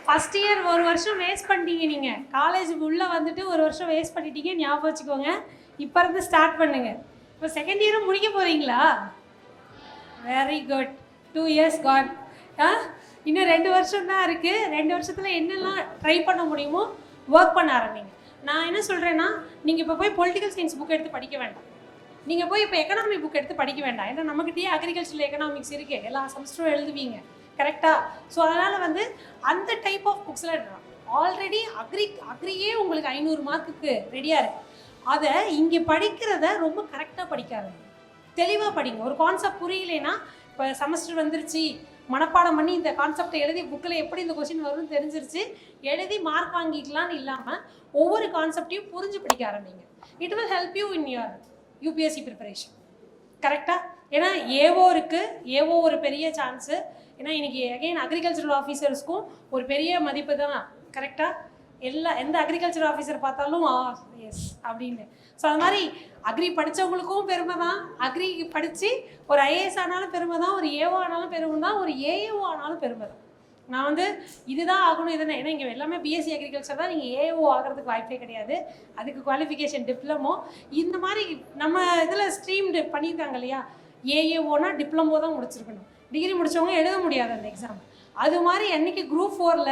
Speaker 1: first year 1 வருஷம் வேஸ்ட் பண்ணிட்டீங்க. நீங்கள் காலேஜுக்கு உள்ளே வந்துட்டு 1 வருஷம் வேஸ்ட் பண்ணிட்டீங்க. ஞாபகம் வச்சுக்கோங்க. இப்போ இருந்து ஸ்டார்ட் பண்ணுங்க. இப்போ செகண்ட் இயரும் முடிக்க போகிறீங்களா? Very good. 2 years got. இன்னும் 2 வருஷம் தான் இருக்குது. 2 வருஷத்தில் என்னெல்லாம் ட்ரை பண்ண முடியுமோ ஒர்க் பண்ண ஆரம்பிங்க. நான் என்ன சொல்கிறேன்னா, நீங்கள் இப்போ போய் பொலிட்டிக்கல் சயின்ஸ் புக் எடுத்து படிக்க வேண்டாம். நீங்கள் போய் இப்போ எக்கனாமிக் புக் எடுத்து படிக்க வேண்டாம். ஏன்னா நம்மகிட்டயே அக்ரிகல்ச்சரில் எக்கனாமிக்ஸ் இருக்குது. எல்லா செமஸ்டரும் எழுதுவீங்க. கரெக்டாக? ஸோ அதனால் வந்து அந்த டைப் ஆஃப் புக்ஸ்லாம் எடுக்கலாம். ஆல்ரெடி அக்ரியே உங்களுக்கு 500 மார்க்குக்கு ரெடியாக இருக்குது. அதை இங்கே படிக்கிறத ரொம்ப கரெக்டாக படிக்காது, தெளிவாக படிங்க. ஒரு கான்செப்ட் புரியலைன்னா, இப்போ செமஸ்டர் வந்துருச்சு, மனப்பாடம் பண்ணி இந்த கான்செப்டை எழுதி புக்கில் எப்படி இந்த கொஸ்டின் வரும்னு தெரிஞ்சிருச்சு, எழுதி மார்க் வாங்கிக்கலான்னு இல்லாமல் ஒவ்வொரு கான்செப்டையும் புரிஞ்சு படிக்க ஆரம்பிங்க. It will help you in your UPSC preparation. கரெக்டாக? ஏன்னா ஏஓ இருக்குது. ஏஓ ஒரு பெரிய சான்ஸு. ஏன்னா இன்றைக்கி அகெயின் அக்ரிகல்ச்சரல் ஆஃபீஸர்ஸ்க்கும் ஒரு பெரிய மதிப்பு தான். கரெக்டாக? எந்த அக்ரிகல்ச்சர் ஆஃபீஸர் பார்த்தாலும் எஸ் அப்படின்னு. ஸோ அது மாதிரி அக்ரி படித்தவங்களுக்கும் பெருமை தான். அக்ரி படித்து ஒரு ஐஏஎஸ் ஆனாலும் பெருமை தான், ஒரு ஏஓ ஆனாலும் பெருமை தான், ஒரு ஏஏஓ ஆனாலும் பெருமை தான். நான் வந்து இதுதான் ஆகணும் இதுதான். ஏன்னா இங்கே எல்லாமே பிஎஸ்சி அக்ரிகல்ச்சர் தான். நீங்கள் ஏஓ ஆகிறதுக்கு வாய்ப்பே கிடையாது. அதுக்கு குவாலிஃபிகேஷன் டிப்ளமோ. இந்த மாதிரி நம்ம இதில் ஸ்ட்ரீம் பண்ணியிருக்காங்க இல்லையா? ஏஏஓனா டிப்ளமோ தான் முடிச்சிருக்கணும். டிகிரி முடித்தவங்க எழுத முடியாது அந்த எக்ஸாம். அது மாதிரி அன்றைக்கி குரூப் 4ல்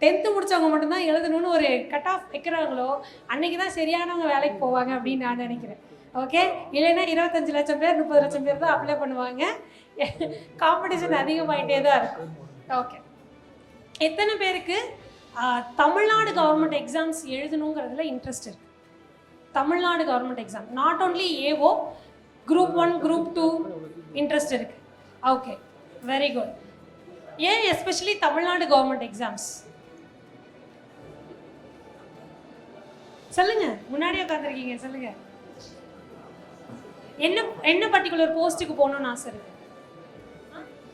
Speaker 1: 10th முடித்தவங்க மட்டும்தான் எழுதணும்னு ஒரு கட் ஆஃப் வைக்கிறாங்களோ அன்றைக்கி தான் சரியானவங்க வேலைக்கு போவாங்க அப்படின்னு நான் நினைக்கிறேன். ஓகே? இல்லைன்னா 25 லட்சம் பேர் 30 லட்சம் பேர் தான் அப்ளை பண்ணுவாங்க. காம்படிஷன் அதிகமாகிட்டே தான் இருக்கும். ஓகே, எத்தனை பேருக்கு தமிழ்நாடு கவர்மெண்ட் எக்ஸாம்ஸ் எழுதணுங்கிறதுல இன்ட்ரெஸ்ட் இருக்குது? Tamil Nadu government exam, not only AO, group 1 group 2 interest இருக்குது. Okay, very good. ஏன் எஸ்பெஷலி தமிழ்நாடு கவர்மெண்ட் எக்ஸாம்ஸ்? சொல்லுங்க, முன்னாடியே உட்காந்துருக்கீங்க, சொல்லுங்க. என்ன பர்டிகுலர் போஸ்ட்டுக்கு போகணும்னு ஆசை இருக்கு?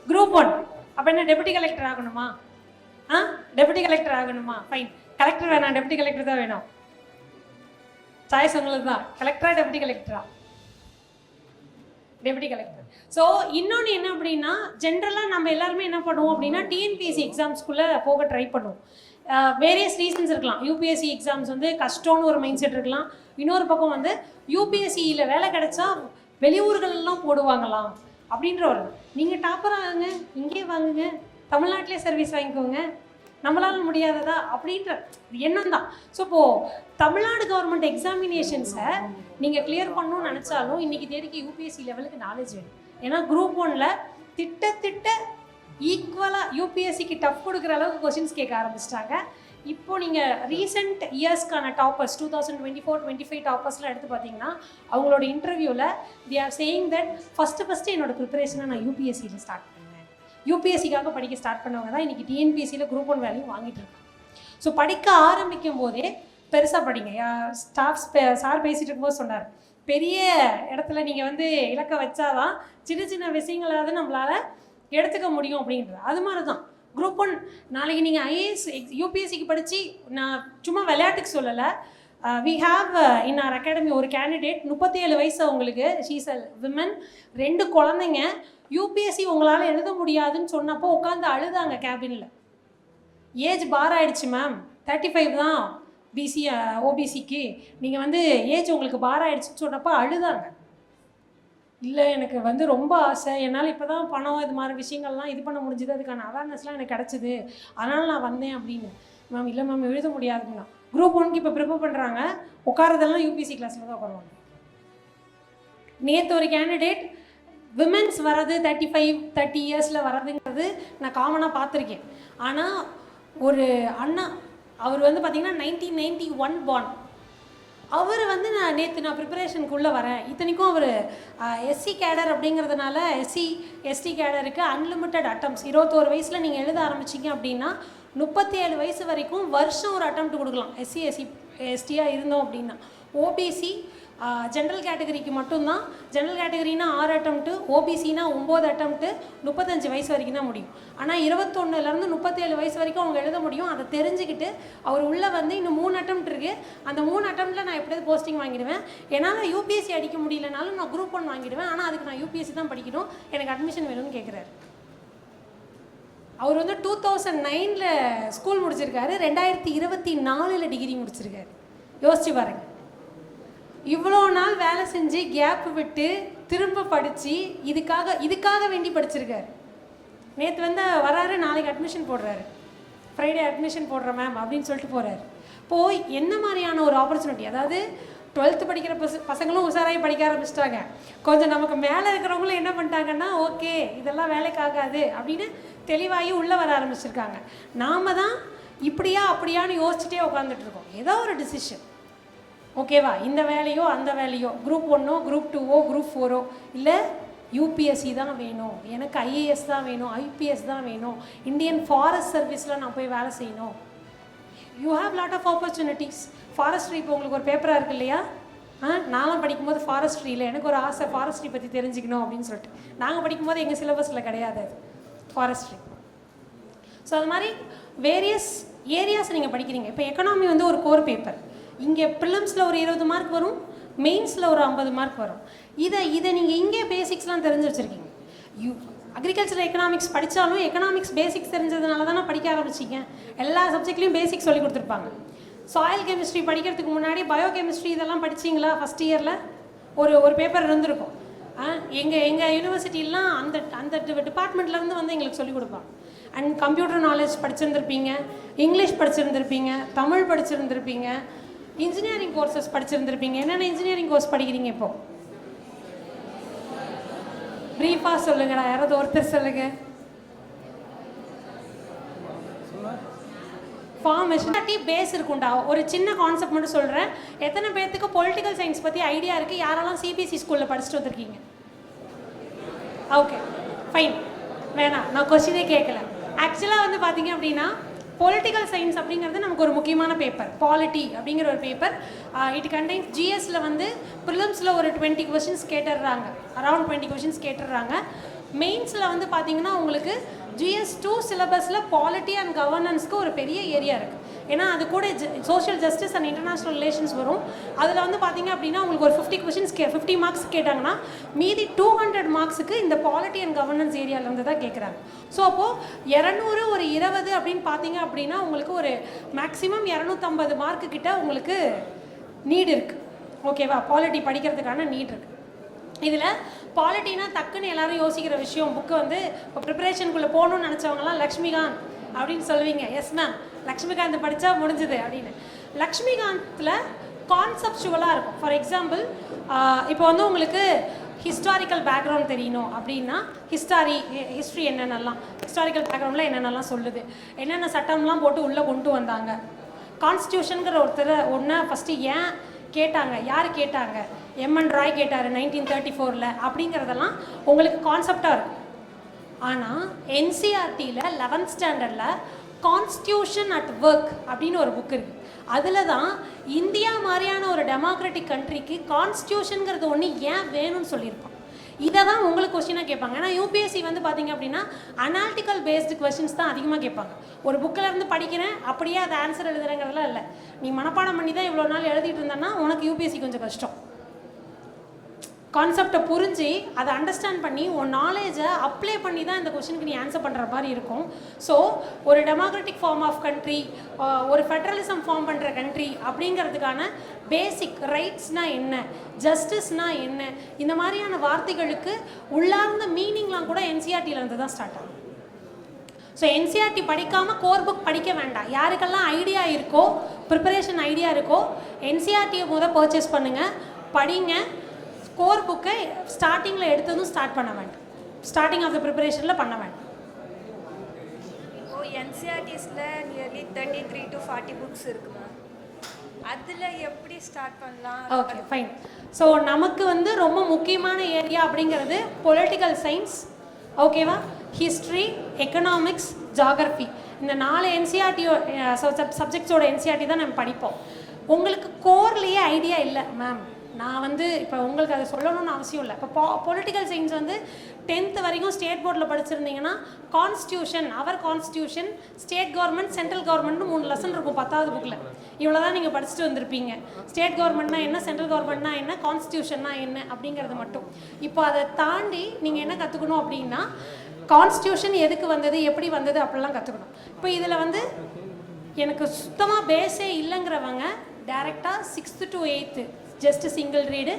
Speaker 1: குரூப் 1. அப்போ என்ன டெபுட்டி கலெக்டர் ஆகணுமா? டெபுட்டி கலெக்டர் ஆகணுமா? ஃபைன். கலெக்டர் வேணாம், டெபுட்டி கலெக்டர் தான் வேணும். சாய்ஸ் உங்களுக்கு தான். கலெக்டரா டெபுட்டி கலெக்டரா? Deputy collector. ஸோ இன்னொன்று என்ன அப்படின்னா, ஜென்ரலாக நம்ம எல்லாருமே என்ன பண்ணுவோம் அப்படின்னா, டிஎன்பிஎஸ்சி எக்ஸாம்ஸ்குள்ளே போக ட்ரை பண்ணுவோம். வேரியஸ் ரீசன்ஸ் இருக்கலாம். யூபிஎஸ்சி எக்ஸாம்ஸ் வந்து கஷ்டம்னு ஒரு மைண்ட் செட் இருக்கலாம். இன்னொரு பக்கம் வந்து யூபிஎஸ்சியில் வேலை கிடைச்சா வெளியூர்களெல்லாம் போடுவாங்களாம் அப்படின்ற ஒரு, நீங்கள் டாப்பர் ஆகுங்க, இங்கே வாங்குங்க, தமிழ்நாட்டிலே சர்வீஸ் வாங்கிக்கோங்க, நம்மளால முடியாததா அப்படின்ற எண்ணம் தான். ஸோ இப்போது தமிழ்நாடு கவர்மெண்ட் எக்ஸாமினேஷன்ஸை நீங்கள் கிளியர் பண்ணணும்னு நினச்சாலும் இன்றைக்கி தேதிக்கு யூபிஎஸ்சி லெவலுக்கு நாலேஜ் வேணும். ஏன்னா குரூப் 1ல் திட்ட ஈக்குவலாக யூபிஎஸ்சிக்கு டஃப் கொடுக்குற அளவுக்கு கொஸ்டின்ஸ் கேட்க ஆரம்பிச்சிட்டாங்க. இப்போது நீங்கள் ரீசெண்ட் இயர்ஸ்க்கான டாப்பர்ஸ் 2024-25 டாப்பர்ஸ்லாம் எடுத்து பார்த்தீங்கன்னா, அவங்களோட இன்டர்வியூவில் they are saying that first என்னோட ப்ரிப்பரேஷனை நான் யூபிஎஸ்சியில் ஸ்டார்ட் பண்ணேன். யூபிஎஸ்சிக்காக படிக்க ஸ்டார்ட் பண்ணவங்க தான் இன்றைக்கி டிஎன்பிஎஸ்சியில் குரூப் 1 வேலையும் வாங்கிட்டு இருக்காங்க. ஸோ படிக்க ஆரம்பிக்கும் போதே பெருசாக படிங்க. சார் பேசிகிட்டு இருக்கும்போது சொன்னார், பெரிய இடத்துல நீங்கள் வந்து இலக்க வச்சாதான் சின்ன விஷயங்களாவது நம்மளால் எடுத்துக்க முடியும் அப்படின்றது. அது மாதிரி தான் குரூப் 1. நாளைக்கு நீங்கள் ஐஏஎஸ் யூபிஎஸ்சிக்கு படித்து, நான் சும்மா விளையாட்டுக்கு சொல்லலை, we have in our academy ஒரு கேண்டிடேட் 37 வயசு அவங்களுக்கு, ஷீஸ் அ விமன், 2 குழந்தைங்க. யூபிஎஸ்சி உங்களால் எழுத முடியாதுன்னு சொன்னப்போ உட்காந்து அழுதாங்க கேபினில். ஏஜ் பார் ஆகிடுச்சு மேம், 35 தான் பிசி ஓபிசிக்கு, நீங்கள் வந்து ஏஜ் உங்களுக்கு பார் ஆகிடுச்சின்னு சொல்கிறப்ப அழுதாங்க. இல்லை எனக்கு வந்து ரொம்ப ஆசை, என்னால் இப்போ தான் பணம் இது மாதிரி விஷயங்கள்லாம் இது பண்ண முடிஞ்சுது, அதுக்கான அவேர்னஸ்லாம் எனக்கு கிடச்சிது, அதனால் நான் வந்தேன் அப்படின்னு. மேம் இல்லை மேம் எழுத முடியாதுங்கண்ணா. குரூப் 1க்கு இப்போ ப்ரிப்பேர் பண்ணுறாங்க, உட்காரதெல்லாம் யூபிசி கிளாஸில் தான் உட்காருவாங்க. நேற்று ஒரு கேண்டிடேட் விமென்ஸ் வர்றது 35-30 இயர்ஸில் வர்றதுங்கிறது நான் காமனாக பார்த்துருக்கேன். ஆனால் ஒரு அண்ணா அவர் வந்து பார்த்திங்கன்னா 1991 பார்ன். அவர் வந்து நான் ப்ரிப்பரேஷனுக்குள்ளே வரேன், இத்தனைக்கும் அவர் எஸ்சி கேடர் அப்படிங்கிறதுனால எஸ்சி எஸ்டி கேடருக்கு அன்லிமிட்டட் அட்டம்ஸ். 21 வயசில் நீங்கள் எழுத ஆரம்பிச்சிங்க அப்படின்னா 37 வயசு வரைக்கும் வருஷம் ஒரு அட்டம்ப்ட் கொடுக்கலாம் எஸ்சி எஸ்டியாக இருந்தோம் அப்படின்னா. ஓபிசி ஜென்ரல் கேட்டகரிக்கு மட்டும்தான். ஜென்ரல் கேட்டகரினா 6 அட்டம்ப்ட்டு, ஓபிசினா 9 அட்டம்ப்ட்டு, 35 வயசு வரைக்கும் தான் முடியும். ஆனால் 21லேருந்து 37 வயசு வரைக்கும் அவங்க எழுத முடியும். அதை தெரிஞ்சுக்கிட்டு அவர் உள்ளே வந்து இன்னும் 3 அட்டம்ப்ட் இருக்குது, அந்த 3 அட்டம்ப்ட்டில் நான் எப்படியாவது போஸ்டிங் வாங்கிடுவேன், என்னால் யூபிஎஸ்சி அடிக்க முடியலனாலும் நான் குரூப் 1 வாங்கிடுவேன், ஆனால் அதுக்கு நான் யூபிஎஸ்சி தான் படிக்கணும், எனக்கு அட்மிஷன் வேணும்னு கேட்குறாரு. அவர் வந்து 2009 ஸ்கூல் முடிச்சிருக்காரு, 2024 டிகிரி முடிச்சிருக்காரு. யோசிச்சு பாருங்க, இவ்வளோ நாள் வேலை செஞ்சு கேப் விட்டு திரும்ப படித்து இதுக்காக வேண்டி படிச்சிருக்காரு. நேற்று வந்து வராரு, நாளைக்கு அட்மிஷன் போடுறாரு, ஃப்ரைடே அட்மிஷன் போடுறேன் மேம் அப்படின்னு சொல்லிட்டு போகிறாரு. போய் என்ன மாதிரியான ஒரு ஆப்பர்ச்சுனிட்டி, அதாவது 12th படிக்கிற பசங்களும் உஷாராகி படிக்க ஆரம்பிச்சிட்டாங்க. கொஞ்சம் நமக்கு மேலே இருக்கிறவங்களும் என்ன பண்ணிட்டாங்கன்னா ஓகே இதெல்லாம் வேலைக்கு ஆகாது அப்படின்னு தெளிவாகி உள்ளே வர ஆரம்பிச்சிருக்காங்க. நாம் தான் இப்படியா அப்படியான்னு யோசிச்சுட்டே உட்காந்துட்ருக்கோம். ஏதோ ஒரு டிசிஷன், ஓகேவா, இந்த வேலையோ அந்த வேலையோ, குரூப் 1ஓ குரூப் 2ஓ குரூப் 4ஓ, இல்லை யூபிஎஸ்சி தான் வேணும், எனக்கு ஐஏஎஸ் தான் வேணும், ஐபிஎஸ் தான் வேணும், இந்தியன் ஃபாரஸ்ட் சர்வீஸில் நான் போய் வேலை செய்யணும். You have lot of opportunities. Forestry இப்போ உங்களுக்கு ஒரு பேப்பராக இருக்கு இல்லையா, நானும் படிக்கும்போது ஃபாரஸ்ட்ரியில் எனக்கு ஒரு ஆசை ஃபாரஸ்ட்ரி பற்றி தெரிஞ்சுக்கணும் அப்படின்னு சொல்லிட்டு. நாங்கள் படிக்கும்போது எங்கள் சிலபஸில் கிடையாது அது ஃபாரஸ்ட்ரி. ஸோ அது மாதிரி வேரியஸ் ஏரியாஸ் நீங்கள் படிக்கிறீங்க. இப்போ எக்கனாமி வந்து ஒரு கோர் பேப்பர், இங்கே ப்ரிலிம்ஸில் ஒரு 20 மார்க் வரும், மெயின்ஸில் ஒரு 50 மார்க் வரும். இதை நீங்கள் இங்கே பேசிக்ஸ்லாம் தெரிஞ்சு வச்சுருக்கீங்க. அக்ரிகல்ச்சர் எக்கனாமிக்ஸ் படித்தாலும் எக்கனாமிக்ஸ் பேசிக்ஸ் தெரிஞ்சதுனால தானே படிக்க ஆரம்பிச்சிங்க. எல்லா சப்ஜெக்ட்லேயும் பேசிக்ஸ் சொல்லி கொடுத்துருப்பாங்க. சாயில் கெமிஸ்ட்ரி படிக்கிறதுக்கு முன்னாடி பயோ கெமிஸ்ட்ரி இதெல்லாம் படிச்சிங்களா? ஃபஸ்ட் இயரில் ஒரு பேப்பர் இருந்திருக்கும். எங்கள் யூனிவர்சிட்டிலாம் அந்த டிபார்ட்மெண்ட்லேருந்து வந்து எங்களுக்கு சொல்லிக் கொடுப்பாங்க. அண்ட் கம்ப்யூட்டர் நாலேஜ் படிச்சிருந்துருப்பீங்க, இங்கிலீஷ் படிச்சிருந்துருப்பீங்க, தமிழ் படிச்சிருந்துருப்பீங்க, இன்ஜினியரிங் கோர்சஸ் படிச்சிருந்துருப்பீங்க. என்னென்ன இன்ஜினியரிங் கோர்ஸ் படிக்கிறீங்க இப்போ? ப்ரீஃபாக சொல்லுங்கடா, யாராவது ஒருத்தர் சொல்லுங்க. ஃபார்மேஷன் பேஸ் இருக்குண்டா. ஒரு சின்ன கான்செப்ட் மட்டும் சொல்கிறேன். எத்தனை பேர்த்துக்கு பொலிட்டிக்கல் சயின்ஸ் பற்றி ஐடியா இருக்குது? யாரெல்லாம் சிபிஎஸ்சி ஸ்கூலில் படிச்சுட்டு வந்திருக்கீங்க? ஓகே ஃபைன், வேணாம், நான் கொஸ்டினே கேட்கல. ஆக்சுவலாக வந்து பார்த்தீங்க அப்படின்னா பொலிட்டிக்கல் சயின்ஸ் அப்படிங்கிறது நமக்கு ஒரு முக்கியமான பேப்பர். பாலிட்டி அப்படிங்கிற ஒரு பேப்பர். இட் கண்டெய்ன்ஸ் ஜிஎஸ்ல வந்து ப்ரிலிம்ஸில் ஒரு 20 கொஷின்ஸ் கேட்டுடுறாங்க, அரௌண்ட் 20 கொஷின்ஸ் கேட்டுடுறாங்க. மெயின்ஸில் வந்து பார்த்தீங்கன்னா உங்களுக்கு GS2 சிலபஸில் பாலிட்டி அண்ட் கவர்னன்ஸ்க்கு ஒரு பெரிய ஏரியா இருக்குது. ஏன்னா அது கூட social justice and international relations வரும். அதில் வந்து பார்த்தீங்க அப்படின்னா உங்களுக்கு ஒரு 50 கொஷின்ஸ் 50 மார்க்ஸ் கேட்டாங்கன்னா மீதி 200 மார்க்ஸுக்கு இந்த பாலிட்டி அண்ட் கவர்னன்ஸ் ஏரியாவிலேருந்து தான் கேட்குறாங்க. ஸோ அப்போது 200 ஒரு 20 அப்படின்னு பார்த்தீங்க அப்படின்னா உங்களுக்கு ஒரு மேக்ஸிமம் 250 மார்க்கு கிட்ட உங்களுக்கு நீட் இருக்குது. ஓகேவா, பாலிட்டி படிக்கிறதுக்கான நீட் இருக்குது. இதில் பாலிட்டினா டக்குன்னு எல்லாரும் யோசிக்கிற விஷயம், புக்கு வந்து இப்போ ப்ரிப்பரேஷனுக்குள்ளே போகணுன்னு நினச்சவங்கலாம் லக்ஷ்மிகாந்த் அப்படின்னு சொல்லுவீங்க. எஸ் மேம், லக்ஷ்மிகாந்த் படித்தா முடிஞ்சுது அப்படின்னு. லக்ஷ்மிகாந்தில் கான்செப்சுவலாக இருக்கும். ஃபார் எக்ஸாம்பிள் இப்போ வந்து உங்களுக்கு ஹிஸ்டாரிக்கல் பேக்ரவுண்ட் தெரியணும் அப்படின்னா ஹிஸ்ட்ரி என்னென்னலாம், ஹிஸ்டாரிக்கல் பேக்ரவுண்டில் என்னென்னலாம் சொல்லுது, என்னென்ன சட்டம்லாம் போட்டு உள்ளே கொண்டு வந்தாங்க, கான்ஸ்டியூஷனுங்கிற ஒன்று ஃபஸ்ட்டு ஏன் கேட்டாங்க, யார் கேட்டாங்க, எம்என் ராய் கேட்டார் 1934 அப்படிங்கிறதெல்லாம் உங்களுக்கு கான்செப்டாக இருக்கும். ஆனால் என்சிஆர்டியில் 11th ஸ்டாண்டர்டில் கான்ஸ்டியூஷன் அட் ஒர்க் அப்படின்னு ஒரு புக் இருக்குது. அதில் தான் இந்தியா மாதிரியான ஒரு டெமோக்ராட்டிக் கண்ட்ரிக்கு கான்ஸ்டியூஷனுங்கிறது ஒன்று ஏன் வேணும்னு சொல்லியிருப்பான். இதை தான் உங்களுக்கு கொஸ்டினாக கேட்பாங்க. ஏன்னா யூபிஎஸ்சி வந்து பார்த்தீங்க அப்படின்னா அனாலிட்டிக்கல் பேஸ்டு கொஸ்டின்ஸ் தான் அதிகமாக கேட்பாங்க. ஒரு புக்கில் இருந்து படிக்கிறேன் அப்படியே அதை ஆன்சர் எழுதுறேங்கிறதுலாம் இல்லை. நீ மனப்பாடம் பண்ணி தான் இவ்வளோ நாள் எழுதிட்டு இருந்தேன்னா உனக்கு யூபிஎஸ்சி கொஞ்சம் கஷ்டம்.
Speaker 2: கான்செப்டை புரிஞ்சு அதை அண்டர்ஸ்டாண்ட் பண்ணி உன் நாலேஜை அப்ளை பண்ணி தான் இந்த கொஷனுக்கு நீ ஆன்சர் பண்ணுற மாதிரி இருக்கும். ஸோ ஒரு டெமோக்ராட்டிக் ஃபார்ம் ஆஃப் கண்ட்ரி, ஒரு ஃபெட்ரலிசம் ஃபார்ம் பண்ணுற கண்ட்ரி அப்படிங்கிறதுக்கான பேசிக் ரைட்ஸ்னால் என்ன, ஜஸ்டிஸ்னால் என்ன, இந்த மாதிரியான வார்த்தைகளுக்கு உள்ளார்ந்த மீனிங்லாம் கூட என்சிஆர்டியிலேருந்து தான் ஸ்டார்ட் ஆகும். ஸோ என்சிஆர்டி படிக்காமல் கோர் புக் படிக்க வேண்டாம். யாருக்கெல்லாம் ஐடியா இருக்கோ, ப்ரிப்பரேஷன் ஐடியா இருக்கோ, என்சிஆர்டியை பர்ச்சேஸ் பண்ணுங்கள், படிங்க. கோர் புக்கை ஸ்டார்டிங்கில் எடுத்ததும் ஸ்டார்ட் பண்ண வேண்டாம், ஸ்டார்டிங் ஆஃப் த ப்ரிப்பரேஷனில் பண்ண வேண்டாம்.
Speaker 3: என்சிஆர்டிஸில் நியர்லி 33 to 40 புக்ஸ் இருக்குமா, அதில் எப்படி ஸ்டார்ட் பண்ணலாம்?
Speaker 2: Okay fine. ஸோ நமக்கு ரொம்ப முக்கியமான ஏரியா அப்படிங்கிறது பொலிட்டிக்கல் சயின்ஸ், ஓகேவா, ஹிஸ்ட்ரி, எக்கனாமிக்ஸ், ஜாகிரஃபி. இந்த 4 என்சிஆர்டியோ சப்ஜெக்ட்ஸோட என்சிஆர்டி தான் நம்ம படிப்போம். உங்களுக்கு கோர்லேயே ஐடியா இல்லை மேம், நான் இப்போ உங்களுக்கு அதை சொல்லணும்னு அவசியம் இல்லை. இப்போ பொலிட்டிக்கல் சயின்ஸ் 10th வரைக்கும் ஸ்டேட் போர்டில் படிச்சிருந்தீங்கன்னா கான்ஸ்டியூஷன், அவர் கான்ஸ்டியூஷன், ஸ்டேட் கவர்மெண்ட், சென்ட்ரல் கவர்மெண்ட்னு 3 லெசன் இருக்கும் 10வது புக்கில். இவ்வளோ தான் நீங்கள் படிச்சுட்டு வந்திருப்பீங்க. ஸ்டேட் கவர்மெண்ட்னா என்ன, சென்ட்ரல் கவர்மெண்ட்னா என்ன, கான்ஸ்டியூஷன்னா என்ன அப்படிங்கிறது மட்டும். இப்போ அதை தாண்டி நீங்கள் என்ன கற்றுக்கணும் அப்படின்னா, கான்ஸ்டியூஷன் எதுக்கு வந்தது, எப்படி வந்தது அப்படிலாம் கற்றுக்கணும். இப்போ இதில் எனக்கு சுத்தமாக பேஸே இல்லைங்கிறவங்க டேரெக்டாக 6th to 8th just single read,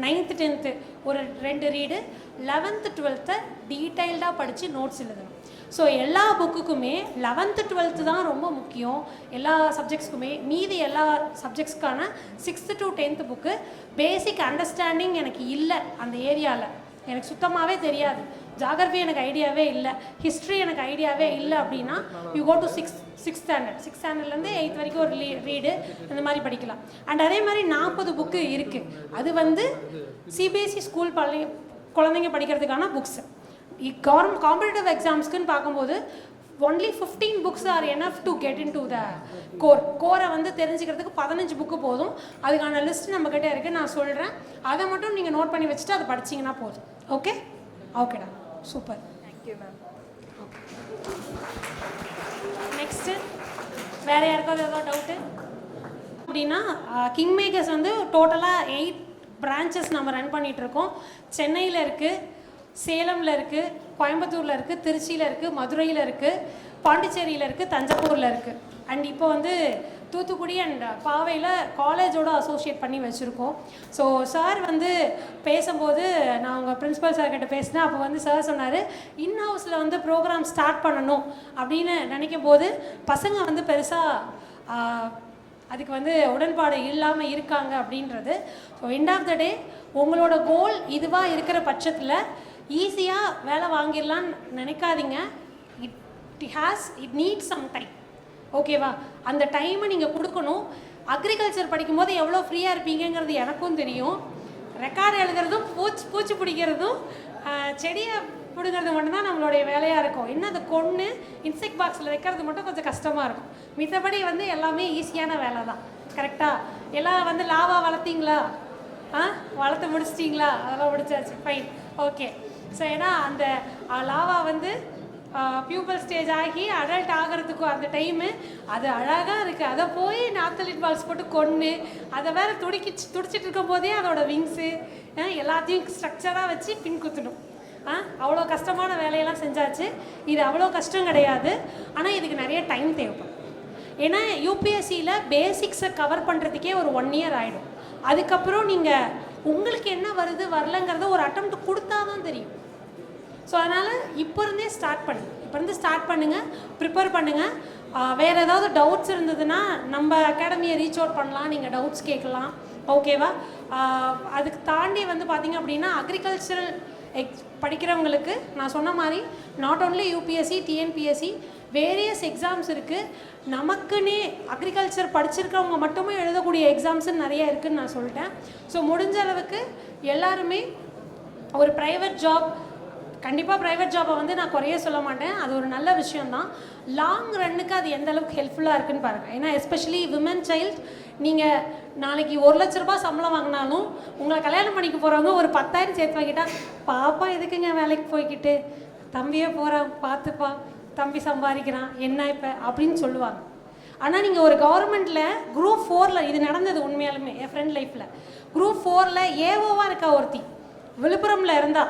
Speaker 2: 9th 10th ஒரு 2 ரீடு, 11th 12th டீட்டெயில்டாக படித்து நோட்ஸ் எழுதணும். ஸோ எல்லா புக்குக்குமே 11th 12th தான் ரொம்ப முக்கியம் எல்லா சப்ஜெக்ட்ஸ்க்குமே. மீதி எல்லா சப்ஜெக்ட்ஸ்க்கான 6th to 10th book basic understanding எனக்கு இல்லை. அந்த ஏரியாவில் எனக்கு சுத்தமாகவே தெரியாது. ஜாகிரஃபி எனக்கு ஐடியாவே இல்லை, ஹிஸ்ட்ரி எனக்கு ஐடியாவே இல்லை அப்படின்னா you go to 6th standard. 6th standardலேருந்து 8th வரைக்கும் ஒரு ரீடு அந்த மாதிரி படிக்கலாம். அண்ட் அதே மாதிரி 40 புக்கு இருக்குது. அது சிபிஎஸ்சி ஸ்கூல் குழந்தைங்க படிக்கிறதுக்கான புக்ஸ். காம்படிட்டிவ் எக்ஸாம்ஸ்க்குன்னு பார்க்கும்போது only 15 books are enough to get into the core. கோரை தெரிஞ்சுக்கிறதுக்கு 15 புக்கு போதும். அதுக்கான லிஸ்ட் நம்மக்கிட்ட இருக்குது, நான் சொல்கிறேன். அதை மட்டும் நீங்கள் நோட் பண்ணி வச்சுட்டு அதை படிச்சிங்கன்னா போதும். ஓகே ஓகேடா, super,
Speaker 3: thank you ma'am.
Speaker 2: Okay, next வேறு யாருக்காவது ஏதாவது டவுட்டு அப்படின்னா, கிங் மேக்கர்ஸ் டோட்டலாக 8 பிரான்ச்சஸ் நம்ம ரன் பண்ணிகிட்ருக்கோம். சென்னையில் இருக்குது, சேலமில் இருக்குது, கோயம்புத்தூரில் இருக்குது, திருச்சியில் இருக்குது, மதுரையில் இருக்குது, பாண்டிச்சேரியில் இருக்குது, தஞ்சாவூரில் இருக்குது. அண்ட் இப்போ தூத்துக்குடி அண்ட் பாவையில் காலேஜோடு அசோசியேட் பண்ணி வச்சுருக்கோம். ஸோ சார் பேசும்போது நான் உங்கள் பிரின்ஸிபல் சார்கிட்ட பேசினேன். அப்போ சார் சொன்னார், இன்ஹவுஸில் ப்ரோக்ராம் ஸ்டார்ட் பண்ணணும் அப்படின்னு நினைக்கும் போது பசங்க பெருசாக அதுக்கு உடன்பாடு இல்லாமல் இருக்காங்க அப்படின்றது. ஸோ எண்ட் ஆஃப் த டே உங்களோட கோல் இதுவாக இருக்கிற பட்சத்தில் ஈஸியாக வேலை வாங்கிடலான்னு நினைக்காதீங்க. இட் நீட்ஸ் சம் டைம், ஓகேவா? அந்த டைமை நீங்கள் கொடுக்கணும். அக்ரிகல்ச்சர் படிக்கும்போது எவ்வளோ ஃப்ரீயாக இருப்பீங்கிறது எனக்கும் தெரியும். ரெக்கார்டு எழுதுறதும் பூச்சி பிடிக்கிறதும் செடியை பிடுங்கிறது மட்டும்தான் நம்மளுடைய வேலையாக இருக்கும். இன்னும் அதை கொன்று இன்செக்ட் பாக்ஸில் வைக்கிறது மட்டும் கொஞ்சம் கஷ்டமாக இருக்கும். மித்தபடி எல்லாமே ஈஸியான வேலை தான். கரெக்டாக எல்லாம் லாவா வளர்த்திங்களா, வளர்த்து முடிச்சிட்டிங்களா? அதெல்லாம் முடிச்சாச்சு, ஃபைன், ஓகே. ஸோ ஏன்னா அந்த லாவா பியூப்பல் ஸ்டேஜ் ஆகி அடல்ட் ஆகிறதுக்கும் அந்த டைமு அது அழகாக இருக்குது. அதை போய் நாப்தலின் பால்ஸ் போட்டு கொன்று அதை வேறு துடிச்சிட்டு இருக்கும் போதே அதோட விங்ஸு எல்லாத்தையும் ஸ்ட்ரக்சராக வச்சு பின் குத்தணும். அவ்வளோ கஷ்டமான வேலையெல்லாம் செஞ்சாச்சு. இது அவ்வளோ கஷ்டம் கிடையாது, ஆனால் இதுக்கு நிறைய டைம் தேவைப்படும். ஏன்னா யூபிஎஸ்சியில் பேசிக்ஸை கவர் பண்ணுறதுக்கே ஒரு 1 year ஆகிடும். அதுக்கப்புறம் நீங்கள் உங்களுக்கு என்ன வருது வரலங்கிறத ஒரு அட்டெம்ப்ட் கொடுத்தா தான் தெரியும். ஸோ அதனால் இப்போ இருந்தே ஸ்டார்ட் பண்ணுங்கள், ப்ரிப்பேர் பண்ணுங்கள். வேறு ஏதாவது டவுட்ஸ் இருந்ததுன்னா நம்ம அகாடமியை ரீச் அவுட் பண்ணலாம், நீங்கள் டவுட்ஸ் கேட்கலாம், ஓகேவா? அதுக்கு தாண்டி பார்த்திங்க அப்படின்னா அக்ரிகல்ச்சரல் படிக்கிறவங்களுக்கு நான் சொன்ன மாதிரி not only UPSC, TNPSC, various exams இருக்குது. நமக்குன்னே அக்ரிகல்ச்சர் படிச்சிருக்கவங்க மட்டுமே எழுதக்கூடிய எக்ஸாம்ஸுன்னு நிறைய இருக்குதுன்னு நான் சொல்லிட்டேன். ஸோ முடிஞ்ச அளவுக்கு எல்லாருமே ஒரு ப்ரைவேட் ஜாப், கண்டிப்பாக ப்ரைவேட் ஜாப்பை நான் குறைய சொல்ல மாட்டேன், அது ஒரு நல்ல விஷயந்தான். லாங் ரன்னுக்கு அது எந்த அளவுக்கு ஹெல்ப்ஃபுல்லாக இருக்குன்னு பாருங்கள். ஏன்னா எஸ்பெஷலி விமன் சைல்டு, நீங்கள் நாளைக்கு 1 லட்ச ரூபா சம்பளம் வாங்கினாலும் உங்களை கல்யாணம் பண்ணிக்க போகிறவங்க ஒரு 10,000 சேர்த்து வாங்கிட்டால், பாப்பா எதுக்குங்க வேலைக்கு போய்கிட்டு, தம்பியே போகிறான் பார்த்துப்பா, தம்பி சம்பாதிக்கிறான் என்ன இப்போ அப்படின்னு சொல்லுவாங்க. ஆனால் நீங்கள் ஒரு கவர்மெண்ட்டில் Group 4ல் இது நடந்தது உண்மையாலுமே என் ஃப்ரெண்ட் லைஃப்பில். Group 4ல் ஏஓவாக இருக்கா ஒருத்தி, விழுப்புரமில் இருந்தா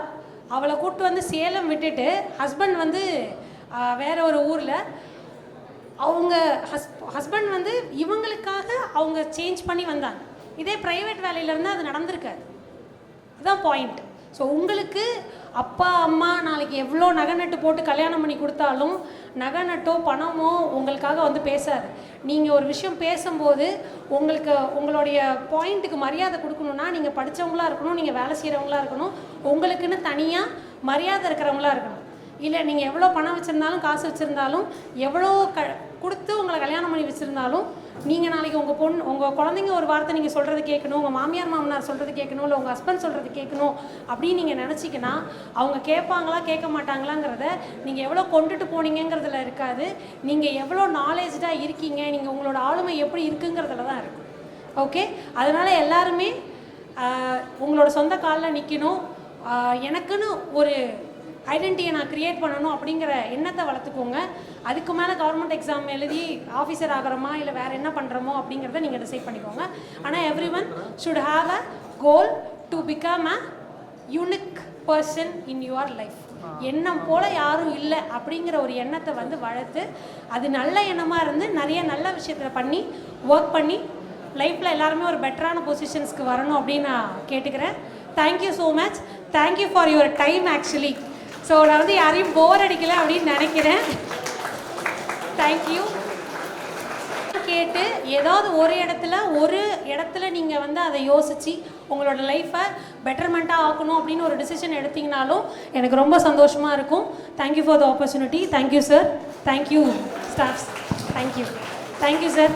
Speaker 2: அவளை கூப்பிட்டு வந்து சேலம் விட்டுட்டு ஹஸ்பண்ட் வந்து வேற ஒரு ஊரில் அவங்க ஹஸ்பண்ட் வந்து இவங்களுக்காக அவங்க சேஞ்ச் பண்ணி வந்தாங்க. இதே ப்ரைவேட் வேலையிலேருந்து அது நடந்திருக்காது. அதுதான் பாயிண்ட். ஸோ உங்களுக்கு அப்பா அம்மா நாளைக்கு எவ்வளோ நகை நட்டு போட்டு கல்யாணம் பண்ணி கொடுத்தாலும் நகை நட்டோ பணமோ உங்களுக்காக வந்து பேசாது. நீங்கள் ஒரு விஷயம் பேசும்போது உங்களுக்கு உங்களுடைய பாயிண்ட்டுக்கு மரியாதை கொடுக்கணுன்னா நீங்கள் படித்தவங்களா இருக்கணும், நீங்கள் வேலை செய்கிறவங்களா இருக்கணும், உங்களுக்குன்னு தனியாக மரியாதை இருக்கிறவங்களா இருக்கணும். இல்லை நீங்கள் எவ்வளோ பணம் வச்சுருந்தாலும் காசு வச்சுருந்தாலும் எவ்வளோ கொடுத்து உங்களை கல்யாணம் பண்ணி வச்சுருந்தாலும் நீங்கள் நாளைக்கு உங்கள் குழந்தைங்க ஒரு வார்த்தை நீங்கள் சொல்கிறது கேட்கணும், உங்கள் மாமியார் மாமனார் சொல்கிறது கேட்கணும், இல்லை உங்கள் ஹஸ்பண்ட் சொல்கிறது கேட்கணும் அப்படின்னு நீங்கள் நினச்சிக்கினா அவங்க கேட்பாங்களா கேட்க மாட்டாங்களாங்கிறத நீங்கள் எவ்வளோ கொண்டுட்டு போனீங்கிறதுல இருக்காது, நீங்கள் எவ்வளோ நாலேஜாக இருக்கீங்க, நீங்கள் உங்களோட ஆளுமை எப்படி இருக்குங்கிறதுல தான் இருக்கும். ஓகே, அதனால் எல்லாருமே உங்களோட சொந்த காலில் நிற்கணும். எனக்குன்னு ஒரு ஐடென்டிட்டியை நான் க்ரியேட் பண்ணணும் அப்படிங்கிற எண்ணத்தை வளர்த்துக்கோங்க. அதுக்கு மேலே கவர்மெண்ட் எக்ஸாம் எழுதி ஆஃபீஸர் ஆகிறோமா இல்லை வேறு என்ன பண்ணுறோமோ அப்படிங்கிறத நீங்கள் டிசைட் பண்ணிக்கோங்க. ஆனால் every one should have a goal to become a unique person in your life. எண்ணம் போல் யாரும் இல்லை அப்படிங்கிற ஒரு எண்ணத்தை வந்து வளர்த்து அது நல்ல எண்ணமாக இருந்து நிறைய நல்ல விஷயத்தில் பண்ணி ஒர்க் பண்ணி லைஃப்பில் எல்லாருமே ஒரு பெட்டரான பொசிஷன்ஸ்க்கு வரணும் அப்படின்னு நான் கேட்டுக்கிறேன். Thank you so much. Thank you for your time actually. So நான் வந்து யாரையும் போர் அடிக்கலை அப்படின்னு நினைக்கிறேன். தேங்க்யூ. கேட்டு ஏதாவது ஒரு இடத்துல நீங்கள் வந்து அதை யோசித்து உங்களோட லைஃப்பை பெட்டர்மெண்ட்டாக ஆக்கணும் அப்படின்னு ஒரு டிசிஷன் எடுத்திங்கனாலும் எனக்கு ரொம்ப சந்தோஷமாக இருக்கும். Thank you for the opportunity. Thank you sir. Thank you staffs. Thank you sir.